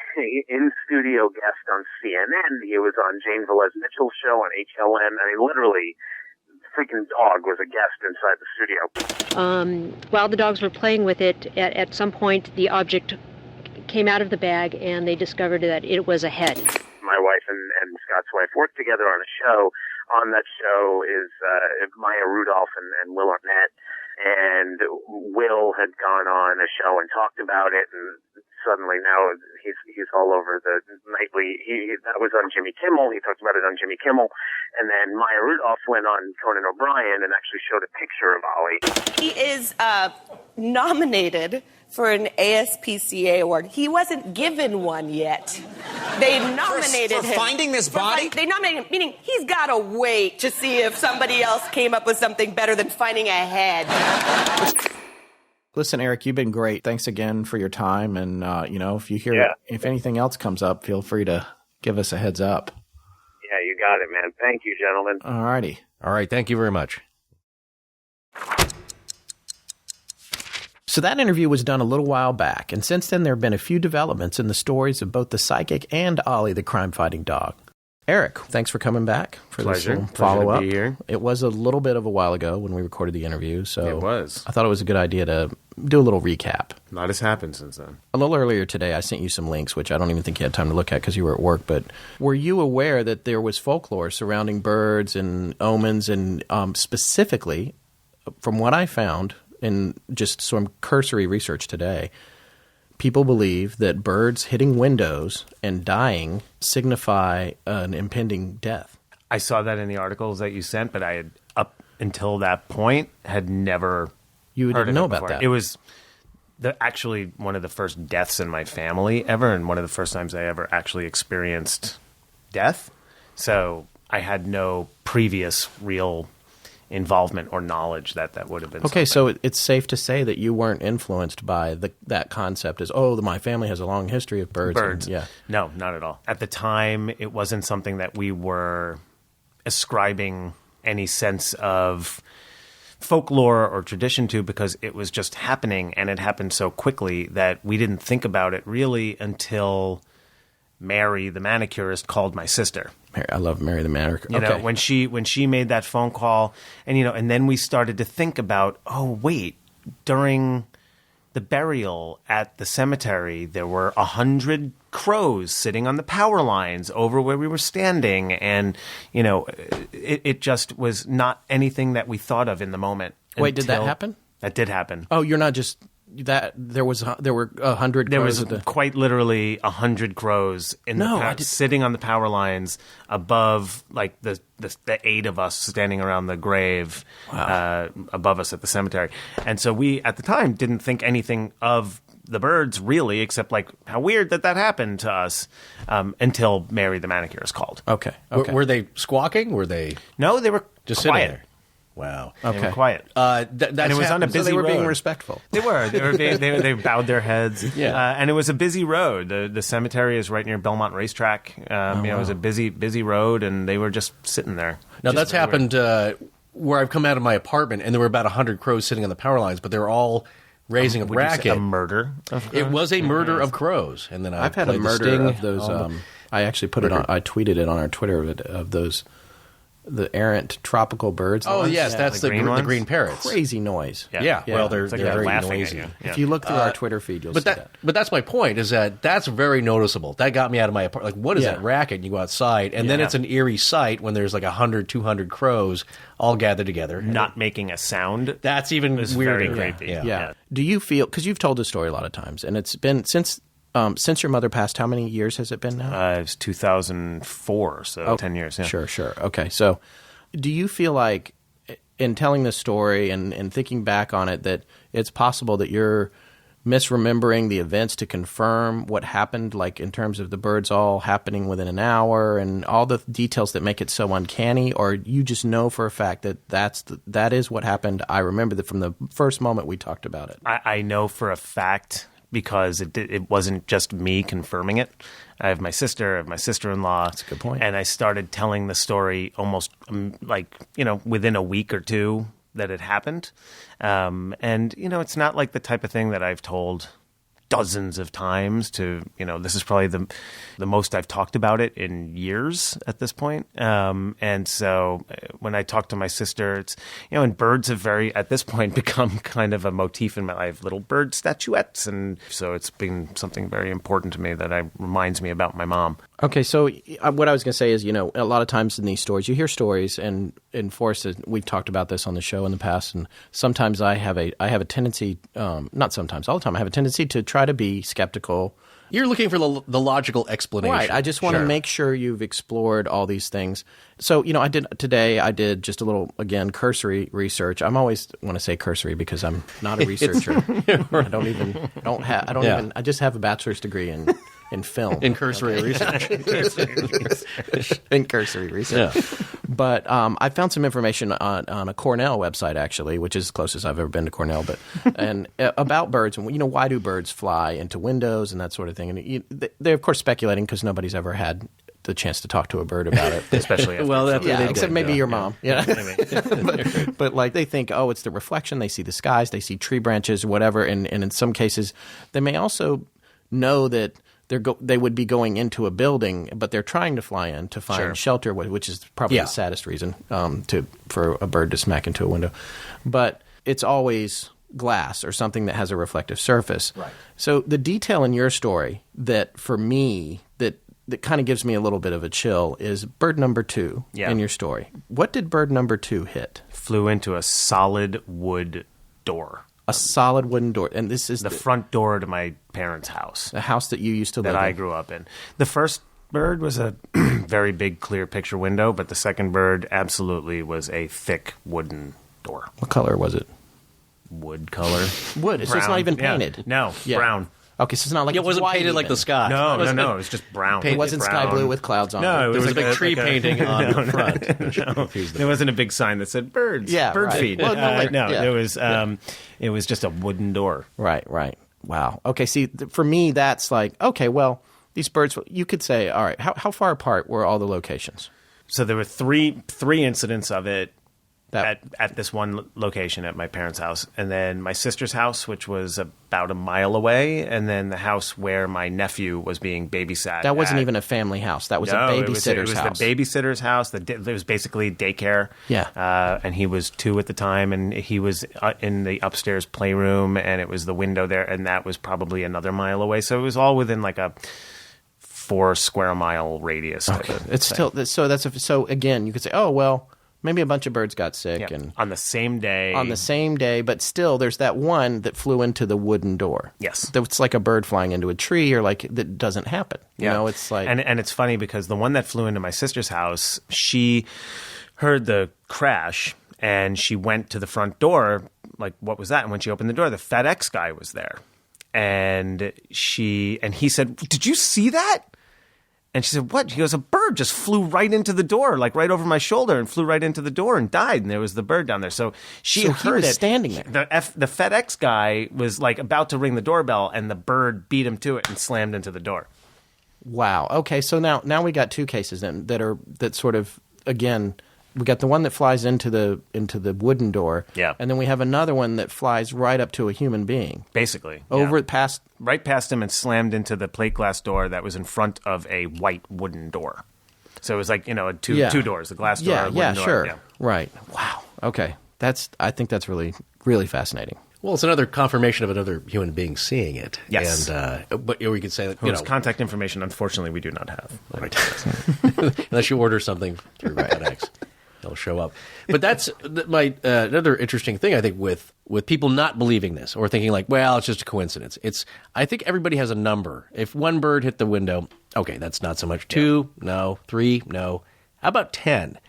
in-studio guest on CNN. He was on Jane Velez-Mitchell's show on HLN. I mean, literally, the freaking dog was a guest inside the studio. While the dogs were playing with it, at some point, the object came out of the bag, and they discovered that it was a head. My wife and Scott's wife worked together on a show. On that show is Maya Rudolph and Will Arnett. And Will had gone on a show and talked about it, and suddenly now he's all over the nightly. That was on Jimmy Kimmel. He talked about it on Jimmy Kimmel, and then Maya Rudolph went on Conan O'Brien and actually showed a picture of Ollie. He is nominated for an ASPCA award. He wasn't given one yet. They nominated him. For finding this body? They nominated him, meaning he's got to wait to see if somebody else came up with something better than finding a head. Listen, Eric, you've been great. Thanks again for your time. And, if you hear if anything else comes up, feel free to give us a heads up. Yeah, you got it, man. Thank you, gentlemen. All righty. All right. Thank you very much. So that interview was done a little while back, and since then there have been a few developments in the stories of both the psychic and Ollie, the crime-fighting dog. Eric, thanks for coming back for this little follow-up. To be here. It was a little bit of a while ago when we recorded the interview, so it was. I thought it was a good idea to do a little recap. A lot has happened since then. A little earlier today, I sent you some links, which I don't even think you had time to look at because you were at work, but were you aware that there was folklore surrounding birds and omens, and specifically, from what I found in just some cursory research today, people believe that birds hitting windows and dying signify an impending death. I saw that in the articles that you sent, but I had, up until that point, had never You heard didn't know about that. It was actually one of the first deaths in my family ever, and one of the first times I ever actually experienced death. So I had no previous real involvement or knowledge that would have been okay, something. so it's safe to say that you weren't influenced by that concept as, my family has a long history of birds. Yeah. No, not at all. At the time, it wasn't something that we were ascribing any sense of folklore or tradition to, because it was just happening, and it happened so quickly that we didn't think about it really until Mary, the manicurist, called my sister. I love Mary the manicurist. You know, when she made that phone call, and then we started to think about, during the burial at the cemetery, there were 100 crows sitting on the power lines over where we were standing, and it just was not anything that we thought of in the moment. Wait, did that happen? That did happen. Oh, you're not just that there were 100 crows. There was quite literally 100 crows sitting on the power lines above, like the 8 of us standing around the grave above us at the cemetery. And so we at the time didn't think anything of the birds really, except like how weird that happened to us, until Mary the manicurist called. Okay. Were they squawking? Were they? No, they were just quiet. Sitting there. Wow. Okay. They were quiet. And it was on a busy road. So they were being respectful. They were. They bowed their heads. Yeah. And it was a busy road. The cemetery is right near Belmont Racetrack. It was a busy road, and they were just sitting there. Now, that's happened where I've come out of my apartment, and there were about 100 crows sitting on the power lines, but they were all raising a racket. A murder of crows? It was a murder of crows. And then I've had a murder of those. I actually put it on. I tweeted it on our Twitter of those. The errant tropical birds. Oh, yes, that's the green parrots. Crazy noise. Yeah. Well, they're very laughing noisy. at you. Yeah. If you look through our Twitter feed, you'll see that. But that's my point, is that's very noticeable. That got me out of my apartment. Like, what is that racket? And you go outside, and then it's an eerie sight when there's like 100, 200 crows all gathered together. Not making a sound. That's even weirder. Very creepy. Yeah. Do you feel, because you've told this story a lot of times, and it's been since your mother passed, how many years has it been now? It was 2004, so 10 years. Yeah. Sure. Okay, so do you feel like in telling this story and thinking back on it that it's possible that you're misremembering the events to confirm what happened, like in terms of the birds all happening within an hour and all the details that make it so uncanny, or you just know for a fact that that is what happened? I remember that from the first moment we talked about it. I know for a fact, because it wasn't just me confirming it. I have my sister, I have my sister-in-law. That's a good point. And I started telling the story almost within a week or two that it happened. And it's not like the type of thing that I've told dozens of times to, this is probably the most I've talked about it in years at this point. And so when I talk to my sister, it's, and birds have at this point become kind of a motif in my life, little bird statuettes. And so it's been something very important to me that reminds me about my mom. Okay, so what I was going to say is, a lot of times in these stories, you hear stories, and Forrest, we've talked about this on the show in the past, and sometimes I have a tendency, not sometimes, all the time, I have a tendency to try try to be skeptical. You're looking for the logical explanation. Right. I just want to make sure you've explored all these things. So, I did just a little, again, cursory research. I'm always want to say cursory because I'm not a researcher. I just have a bachelor's degree in film. In cursory research. In cursory research. Yeah. But I found some information on a Cornell website, actually, which is the closest I've ever been to Cornell, and about birds. And, why do birds fly into windows and that sort of thing? And they're, of course, speculating because nobody's ever had the chance to talk to a bird about it. Especially after except maybe your mom. Yeah. but like they think, it's the reflection. They see the skies. They see tree branches, whatever. And in some cases, they may also know that they would be going into a building, but they're trying to fly in to find shelter, which is probably the saddest reason for a bird to smack into a window. But it's always glass or something that has a reflective surface. Right. So the detail in your story that for me that kind of gives me a little bit of a chill is bird number 2 in your story. What did bird number 2 hit? Flew into a solid wood door. A solid wooden door. And this is the front door to my parents' house. The house that you used to live in. That I grew up in. The first bird was a very big, clear picture window, but the second bird absolutely was a thick wooden door. What color was it? Wood color. Wood. So it's not even painted. Yeah. No, brown. Okay, so it's not like it wasn't painted even. Like the sky. No, it was just brown. It wasn't sky blue with clouds on it. No, there was a big tree painting on the front. There wasn't a big sign that said birds. Yeah, bird feed. Well, it was just a wooden door. Right. Wow. Okay, see, for me, that's like, okay, well, these birds, you could say, all right, how far apart were all the locations? So there were three incidents of it. At this one location at my parents' house, and then my sister's house, which was about a mile away, and then the house where my nephew was being babysat. That wasn't even a family house. That was a babysitter's house. It was the babysitter's house. It was basically daycare. Yeah. And he was 2 at the time, and he was in the upstairs playroom, and it was the window there, and that was probably another mile away. So it was all within like a 4 square mile radius. Okay. It's still so again, you could say, oh well. Maybe a bunch of birds got sick and on the same day. But still, there's that one that flew into the wooden door. Yes, it's like a bird flying into a tree, or like that doesn't happen. You know, it's like and it's funny because the one that flew into my sister's house, she heard the crash and she went to the front door. Like, what was that? And when she opened the door, the FedEx guy was there, and he said, "Did you see that?" And she said, "What?" She goes, "A bird just flew right into the door, like right over my shoulder, and flew right into the door and died." And there was the bird down there. So he was standing there. The FedEx guy was like about to ring the doorbell, and the bird beat him to it and slammed into the door. Wow. Okay. So now we got 2 cases then that sort of, again, we got the one that flies into the wooden door. Yeah. And then we have another one that flies right up to a human being. Basically. Right past him and slammed into the plate glass door that was in front of a white wooden door. So it was like, two doors, the glass door, wooden door. Sure. Yeah. Right. Wow. Okay. I think that's really, really fascinating. Well, it's another confirmation of another human being seeing it. Yes. And, but we could say that, whose contact information, unfortunately, we do not have. Right. Unless you order something through FedEx. They'll show up. But that's another interesting thing, I think, with people not believing this or thinking like, well, it's just a coincidence. I think everybody has a number. If one bird hit the window, okay, that's not so much. 2, no. 3, no. How about 10?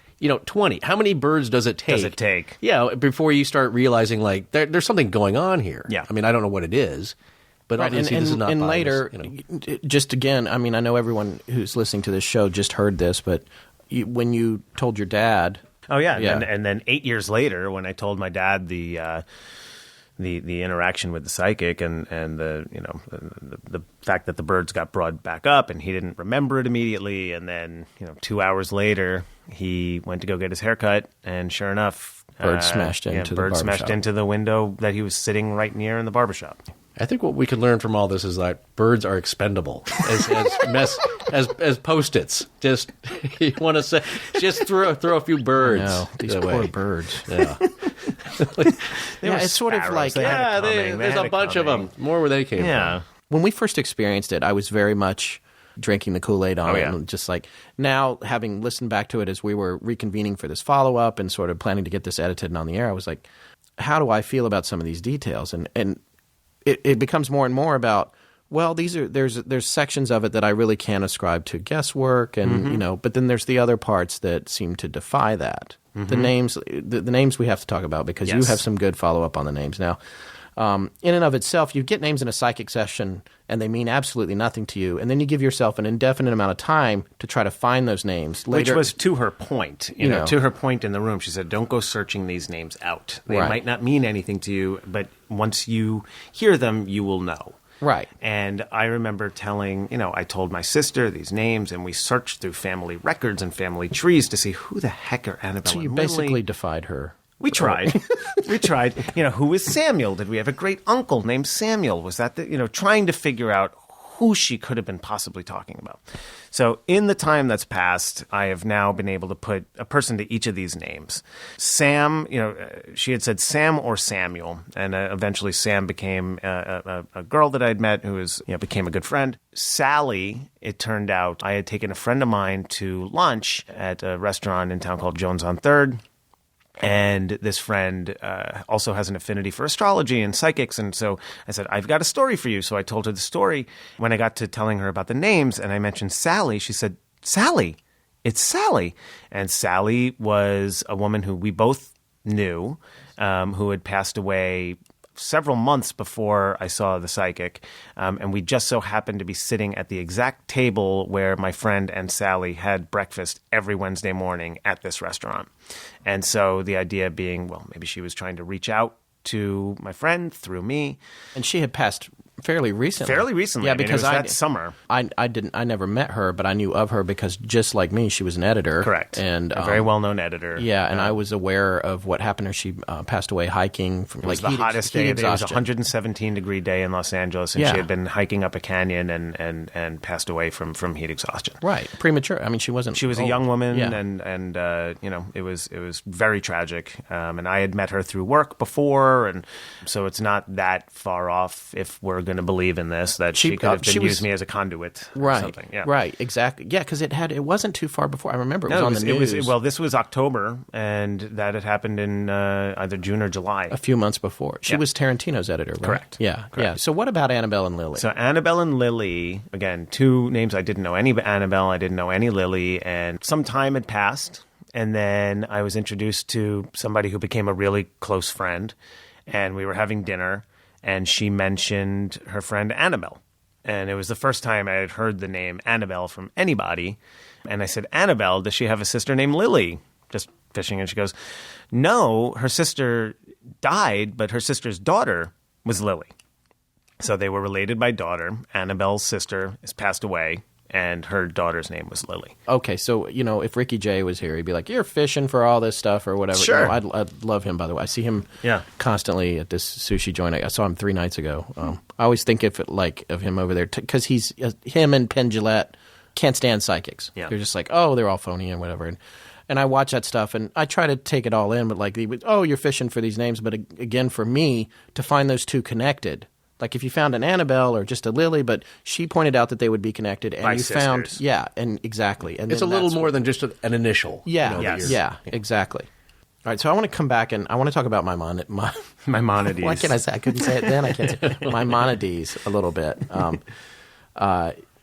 20. How many birds does it take? Yeah, before you start realizing like there's something going on here. Yeah. I mean, I don't know what it is. But obviously this is not biased, later, just again, I mean, I know everyone who's listening to this show just heard this, but when you told your dad... Oh, yeah. And then 8 years later, when I told my dad the interaction with the psychic and the fact that the birds got brought back up and he didn't remember it immediately, and then 2 hours later he went to go get his haircut, and sure enough, bird smashed into the window that he was sitting right near in the barbershop. I think what we can learn from all this is that birds are expendable as Post-its. Just you want to say, just throw a few birds. No, these poor birds. Yeah, it's sort of like there's a bunch of them. More where they came from. When we first experienced it, I was very much drinking the Kool-Aid on it, and just like now, having listened back to it as we were reconvening for this follow-up and sort of planning to get this edited and on the air, I was like, how do I feel about some of these details? And it becomes more and more about, Well, there's sections of it that I really can't ascribe to guesswork, and but then there's the other parts that seem to defy that. The names we have to talk about because you have some good follow up on the names now. In and of itself, you get names in a psychic session and they mean absolutely nothing to you, and then you give yourself an indefinite amount of time to try to find those names later. Which was to her point, you know, to her point in the room. She said, "Don't go searching these names out. They might not mean anything to you, but once you hear them, you will know." Right. And I remember I told my sister these names, and we searched through family records and family trees to see who the heck are Annabelle and Lily. So you basically defied her. We tried. We tried. Who is Samuel? Did we have a great uncle named Samuel? Was that trying to figure out who she could have been possibly talking about. So in the time that's passed, I have now been able to put a person to each of these names. Sam, she had said Sam or Samuel, and eventually Sam became a girl that I'd met who became a good friend. Sally, it turned out, I had taken a friend of mine to lunch at a restaurant in town called Jones on 3rd. And this friend also has an affinity for astrology and psychics. And so I said, I've got a story for you. So I told her the story. When I got to telling her about the names and I mentioned Sally, she said, Sally, it's Sally. And Sally was a woman who we both knew, who had passed away several months before I saw the psychic. And we just so happened to be sitting at the exact table where my friend and Sally had breakfast every Wednesday morning at this restaurant. And so the idea being, well, maybe she was trying to reach out to my friend through me. And she had passed fairly recently. Yeah, because it was that summer. I never met her, but I knew of her because just like me, she was an editor. Correct. And a very well-known editor. Yeah, and I was aware of what happened to her. She passed away hiking from it was the hottest day. It was a 117-degree day in Los Angeles, and she had been hiking up a canyon and passed away from heat exhaustion. Right. Premature. I mean, she wasn't She was old. A young woman, and it was very tragic. And I had met her through work before, and so it's not that far off if we're going to believe in this, that she could have been used me as a conduit or something. Yeah. Right, exactly. Yeah, because it wasn't too far before. I remember it was on the news. This was October, and that had happened in either June or July. A few months before. She was Tarantino's editor, right? Correct. Yeah, correct. Yeah. So what about Annabelle and Lily? So Annabelle and Lily, again, two names. I didn't know any Annabelle, I didn't know any Lily, and some time had passed, and then I was introduced to somebody who became a really close friend, and we were having dinner, and she mentioned her friend Annabelle. And it was the first time I had heard the name Annabelle from anybody. And I said, Annabelle, does she have a sister named Lily? Just fishing. And she goes, no, her sister died, but her sister's daughter was Lily. So they were related by daughter. Annabelle's sister has passed away, and her daughter's name was Lily. Okay, so, if Ricky Jay was here, he'd be like, you're fishing for all this stuff or whatever. Sure. I'd love him, by the way. I see him constantly at this sushi joint. I saw him 3 nights ago. I always think of him over there because he's him and Penn Jillette can't stand psychics. Yeah. They're just like, oh, they're all phony and whatever. And I watch that stuff, and I try to take it all in, but you're fishing for these names. But again, for me, to find those two connected – like if you found an Annabelle or just a Lily, but she pointed out that they would be connected, and you found, and exactly, and it's a little more than just an initial. Yeah, exactly. All right, so I want to come back and I want to talk about Maimonides. Why can't I say? I couldn't say it then. I can't say it. Maimonides a little bit.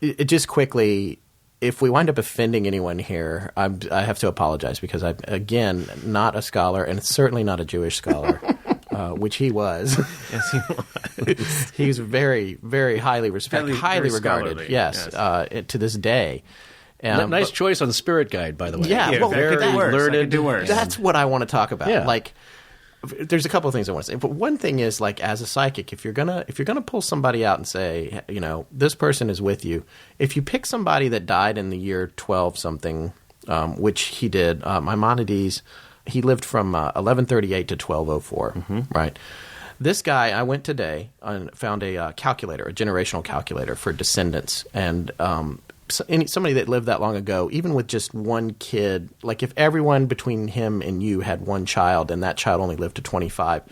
It just quickly. If we wind up offending anyone here, I have to apologize because I'm again not a scholar, and certainly not a Jewish scholar. Which he was. Yes, he was. He's very, very highly respected, highly regarded. Yes, to this day. Nice choice on the Spirit Guide, by the way. Yeah, well, very learned. That's what I want to talk about. Yeah. There's a couple of things I want to say, but one thing is, as a psychic, if you're gonna pull somebody out and say, this person is with you, if you pick somebody that died in the year 12 something, which he did, Maimonides. He lived from 1138 to 1204, right? This guy, I went today and found a calculator, a generational calculator for descendants. And somebody that lived that long ago, even with just one kid, like if everyone between him and you had one child and that child only lived to 25,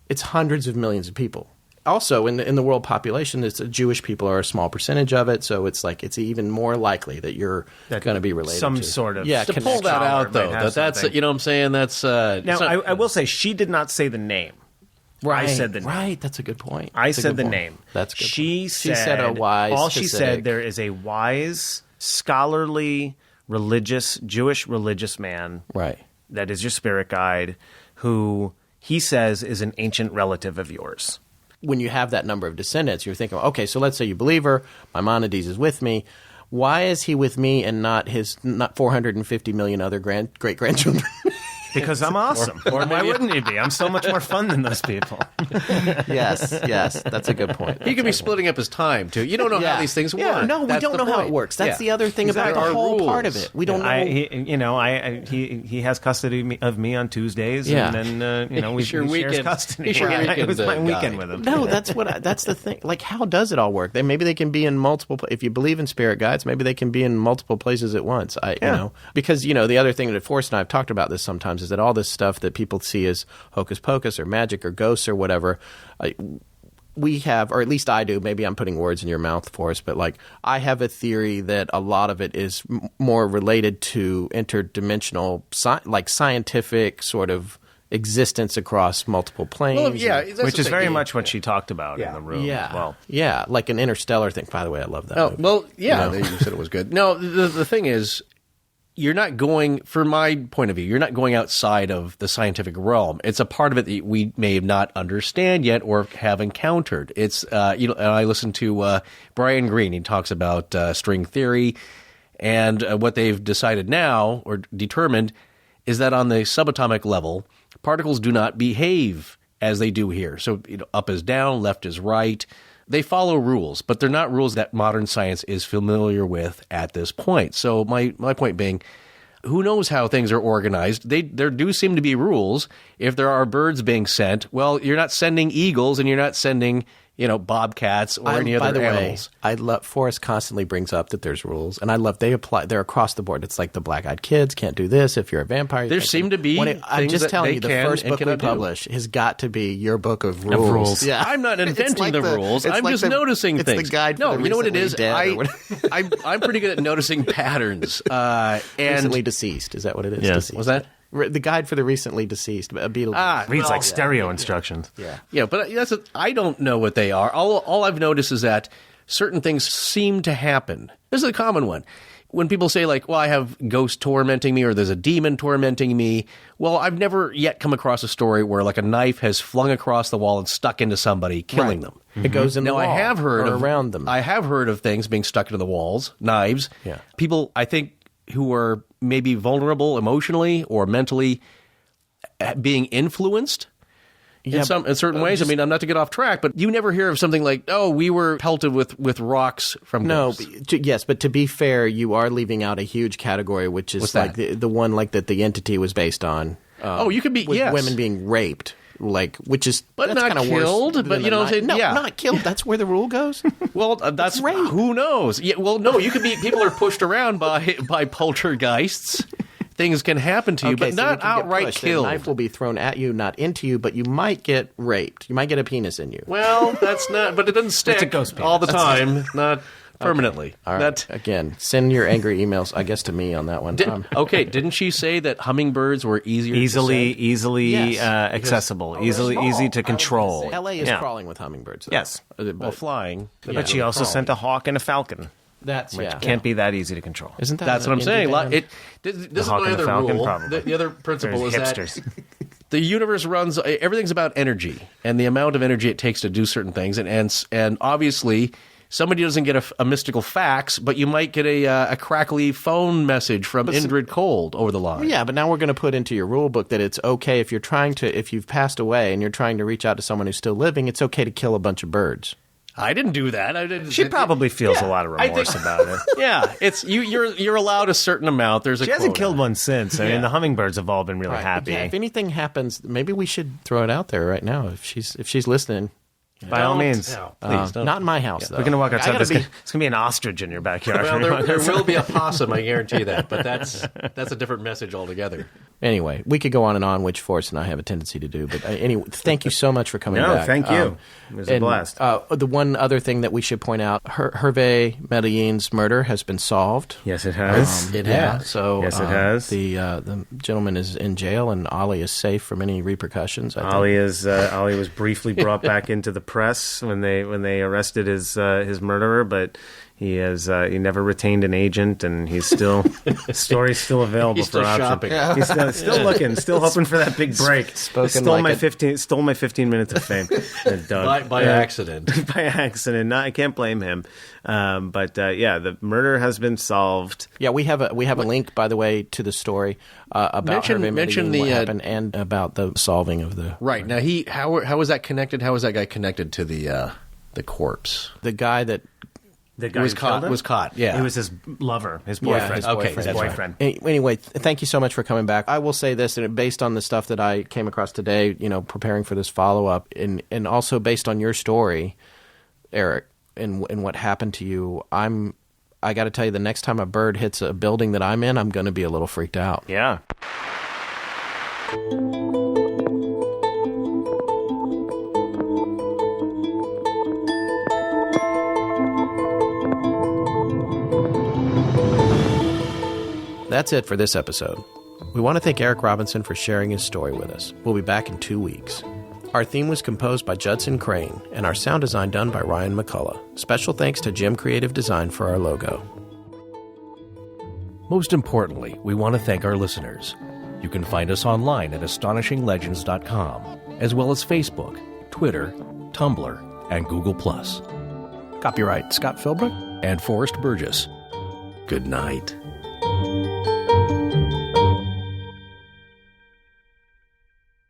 it's hundreds of millions of people. Also, in the world population, Jewish people are a small percentage of it, so it's even more likely that you're going to be related some to sort of to pull that out though. That's you know what I'm saying. That's now I will say she did not say the name. I said the name. Right, that's a good point. I said the name. That's good. She said a wise. All she said, there is a wise, scholarly, Jewish religious man. Right. That is your spirit guide, who he says is an ancient relative of yours. When you have that number of descendants, you're thinking, okay, so let's say you believe her. Maimonides is with me. Why is he with me and not 450 million other great grandchildren? Because I'm awesome. Or why wouldn't he be? I'm so much more fun than those people. Yes, that's a good point. He could be splitting up his time, too. You don't know how these things work. Yeah, no, we don't know how it works. That's the other thing about the whole part of it. We don't know. He has custody of me on Tuesdays, and then, we shares custody. It was my weekend with him. No, that's the thing. Like, how does it all work? Maybe they can be in multiple, if you believe in spirit guides, maybe they can be in multiple places at once. Because, the other thing that Forrest and I have talked about this sometimes is that all this stuff that people see as hocus pocus or magic or ghosts or whatever, we have, or at least I do, maybe I'm putting words in your mouth, Forrest, but I have a theory that a lot of it is more related to interdimensional, scientific sort of existence across multiple planes. Well, which is very much what she talked about in the room as well. Yeah, like an interstellar thing. By the way, I love that movie. Well, you said it was good. No, the thing is, you're not going, from my point of view, you're not going outside of the scientific realm. It's a part of it that we may not understand yet or have encountered. It's, and I listened to Brian Greene. He talks about string theory, and what they've decided now or determined is that on the subatomic level, particles do not behave as they do here. So up is down, left is right. They follow rules, but they're not rules that modern science is familiar with at this point. So my point being, who knows how things are organized? There do seem to be rules. If there are birds being sent, well, you're not sending eagles and you're not sending, bobcats or any other animals. I love, Forrest constantly brings up that there's rules, and I love they're across the board. It's like the black-eyed kids can't do this if you're a vampire. There seem to be I'm just telling you, the first book we publish has got to be your book of rules. Yeah. I'm not inventing the rules. I'm just noticing things. It's the guide for you know what it is? I'm pretty good at noticing patterns. Recently deceased. Is that what it is? Yes. Was that? The guide for the recently deceased, Beetlejuice. Reads like stereo instructions. Yeah, but I don't know what they are. All I've noticed is that certain things seem to happen. This is a common one. When people say, I have ghosts tormenting me or there's a demon tormenting me, well, I've never yet come across a story where, a knife has flung across the wall and stuck into somebody, killing them. It goes in the wall. I have heard around them. I have heard of things being stuck into the walls, knives. Yeah. People, I think, who are maybe vulnerable emotionally or mentally being influenced in certain ways. I mean, I'm not to get off track, but you never hear of something like, we were pelted with rocks from ghosts. Yes, but to be fair, you are leaving out a huge category, which is the one that the entity was based on. You could be, women being raped. Which is but that's not killed, but not killed. That's where the rule goes. Well, that's who knows. Yeah, well, no, you could be. People are pushed around by poltergeists. Things can happen to you, but not outright killed. The knife will be thrown at you, not into you, but you might get raped. You might get a penis in you. Well, that's not. But it doesn't stick. It's a ghost penis. All the time, not permanently. Okay. All right. Again, send your angry emails, I guess, to me on that one. Didn't she say that hummingbirds were easily accessible, easy to control? LA is crawling with hummingbirds, though. Yes. Flying. But she also sent a hawk and a falcon. Which can't be that easy to control. Isn't that? That's what I'm saying. This is my other rule. The other principle is that the universe runs. Everything's about energy and the amount of energy it takes to do certain things, and obviously. Somebody doesn't get a mystical fax, but you might get a crackly phone message from Indrid Cold over the line. Well, yeah, but now we're going to put into your rule book that it's okay if you've passed away and you're trying to reach out to someone who's still living, it's okay to kill a bunch of birds. I didn't do that. She probably feels a lot of remorse about it. Yeah, it's you're allowed a certain amount. She hasn't killed one since. I mean, the hummingbirds have all been really happy. Yeah, if anything happens, maybe we should throw it out there right now. If she's listening. By all means. No, please don't. Not in my house, though. We're going to walk outside. It's going to be an ostrich in your backyard. Well, there will be a possum, I guarantee that. But that's a different message altogether. Anyway, we could go on and on, which Forrest and I have a tendency to do. But anyway, thank you so much for coming back. No, thank you. It was a blast. The one other thing that we should point out, Hervé Medellin's murder has been solved. Yes, it has. It has. So, yes, it has. The gentleman is in jail, and Ollie is safe from any repercussions. Ollie was briefly brought back into the press when they arrested his murderer, but he never retained an agent, and he's still the story's still available he's for still option. shopping. He's still looking, still hoping for that big break. Stole my 15 minutes of fame. by accident. By accident. I can't blame him. But the murder has been solved. Yeah, we have a link, by the way, to the story about mention what happened and about the solving of the right. Now how was that connected? How was that guy connected to the corpse? The guy that. The guy was caught. Yeah, it was his lover, his boyfriend. His boyfriend. Right. Anyway, thank you so much for coming back. I will say this, and based on the stuff that I came across today, preparing for this follow up, and also based on your story, Eric, and what happened to you, I got to tell you, the next time a bird hits a building that I'm in, I'm going to be a little freaked out. Yeah. That's it for this episode. We want to thank Eric Robinson for sharing his story with us. We'll be back in 2 weeks. Our theme was composed by Judson Crane, and our sound design done by Ryan McCullough. Special thanks to Jim Creative Design for our logo. Most importantly, we want to thank our listeners. You can find us online at astonishinglegends.com, as well as Facebook, Twitter, Tumblr, and Google+. Copyright Scott Philbrook and Forrest Burgess. Good night.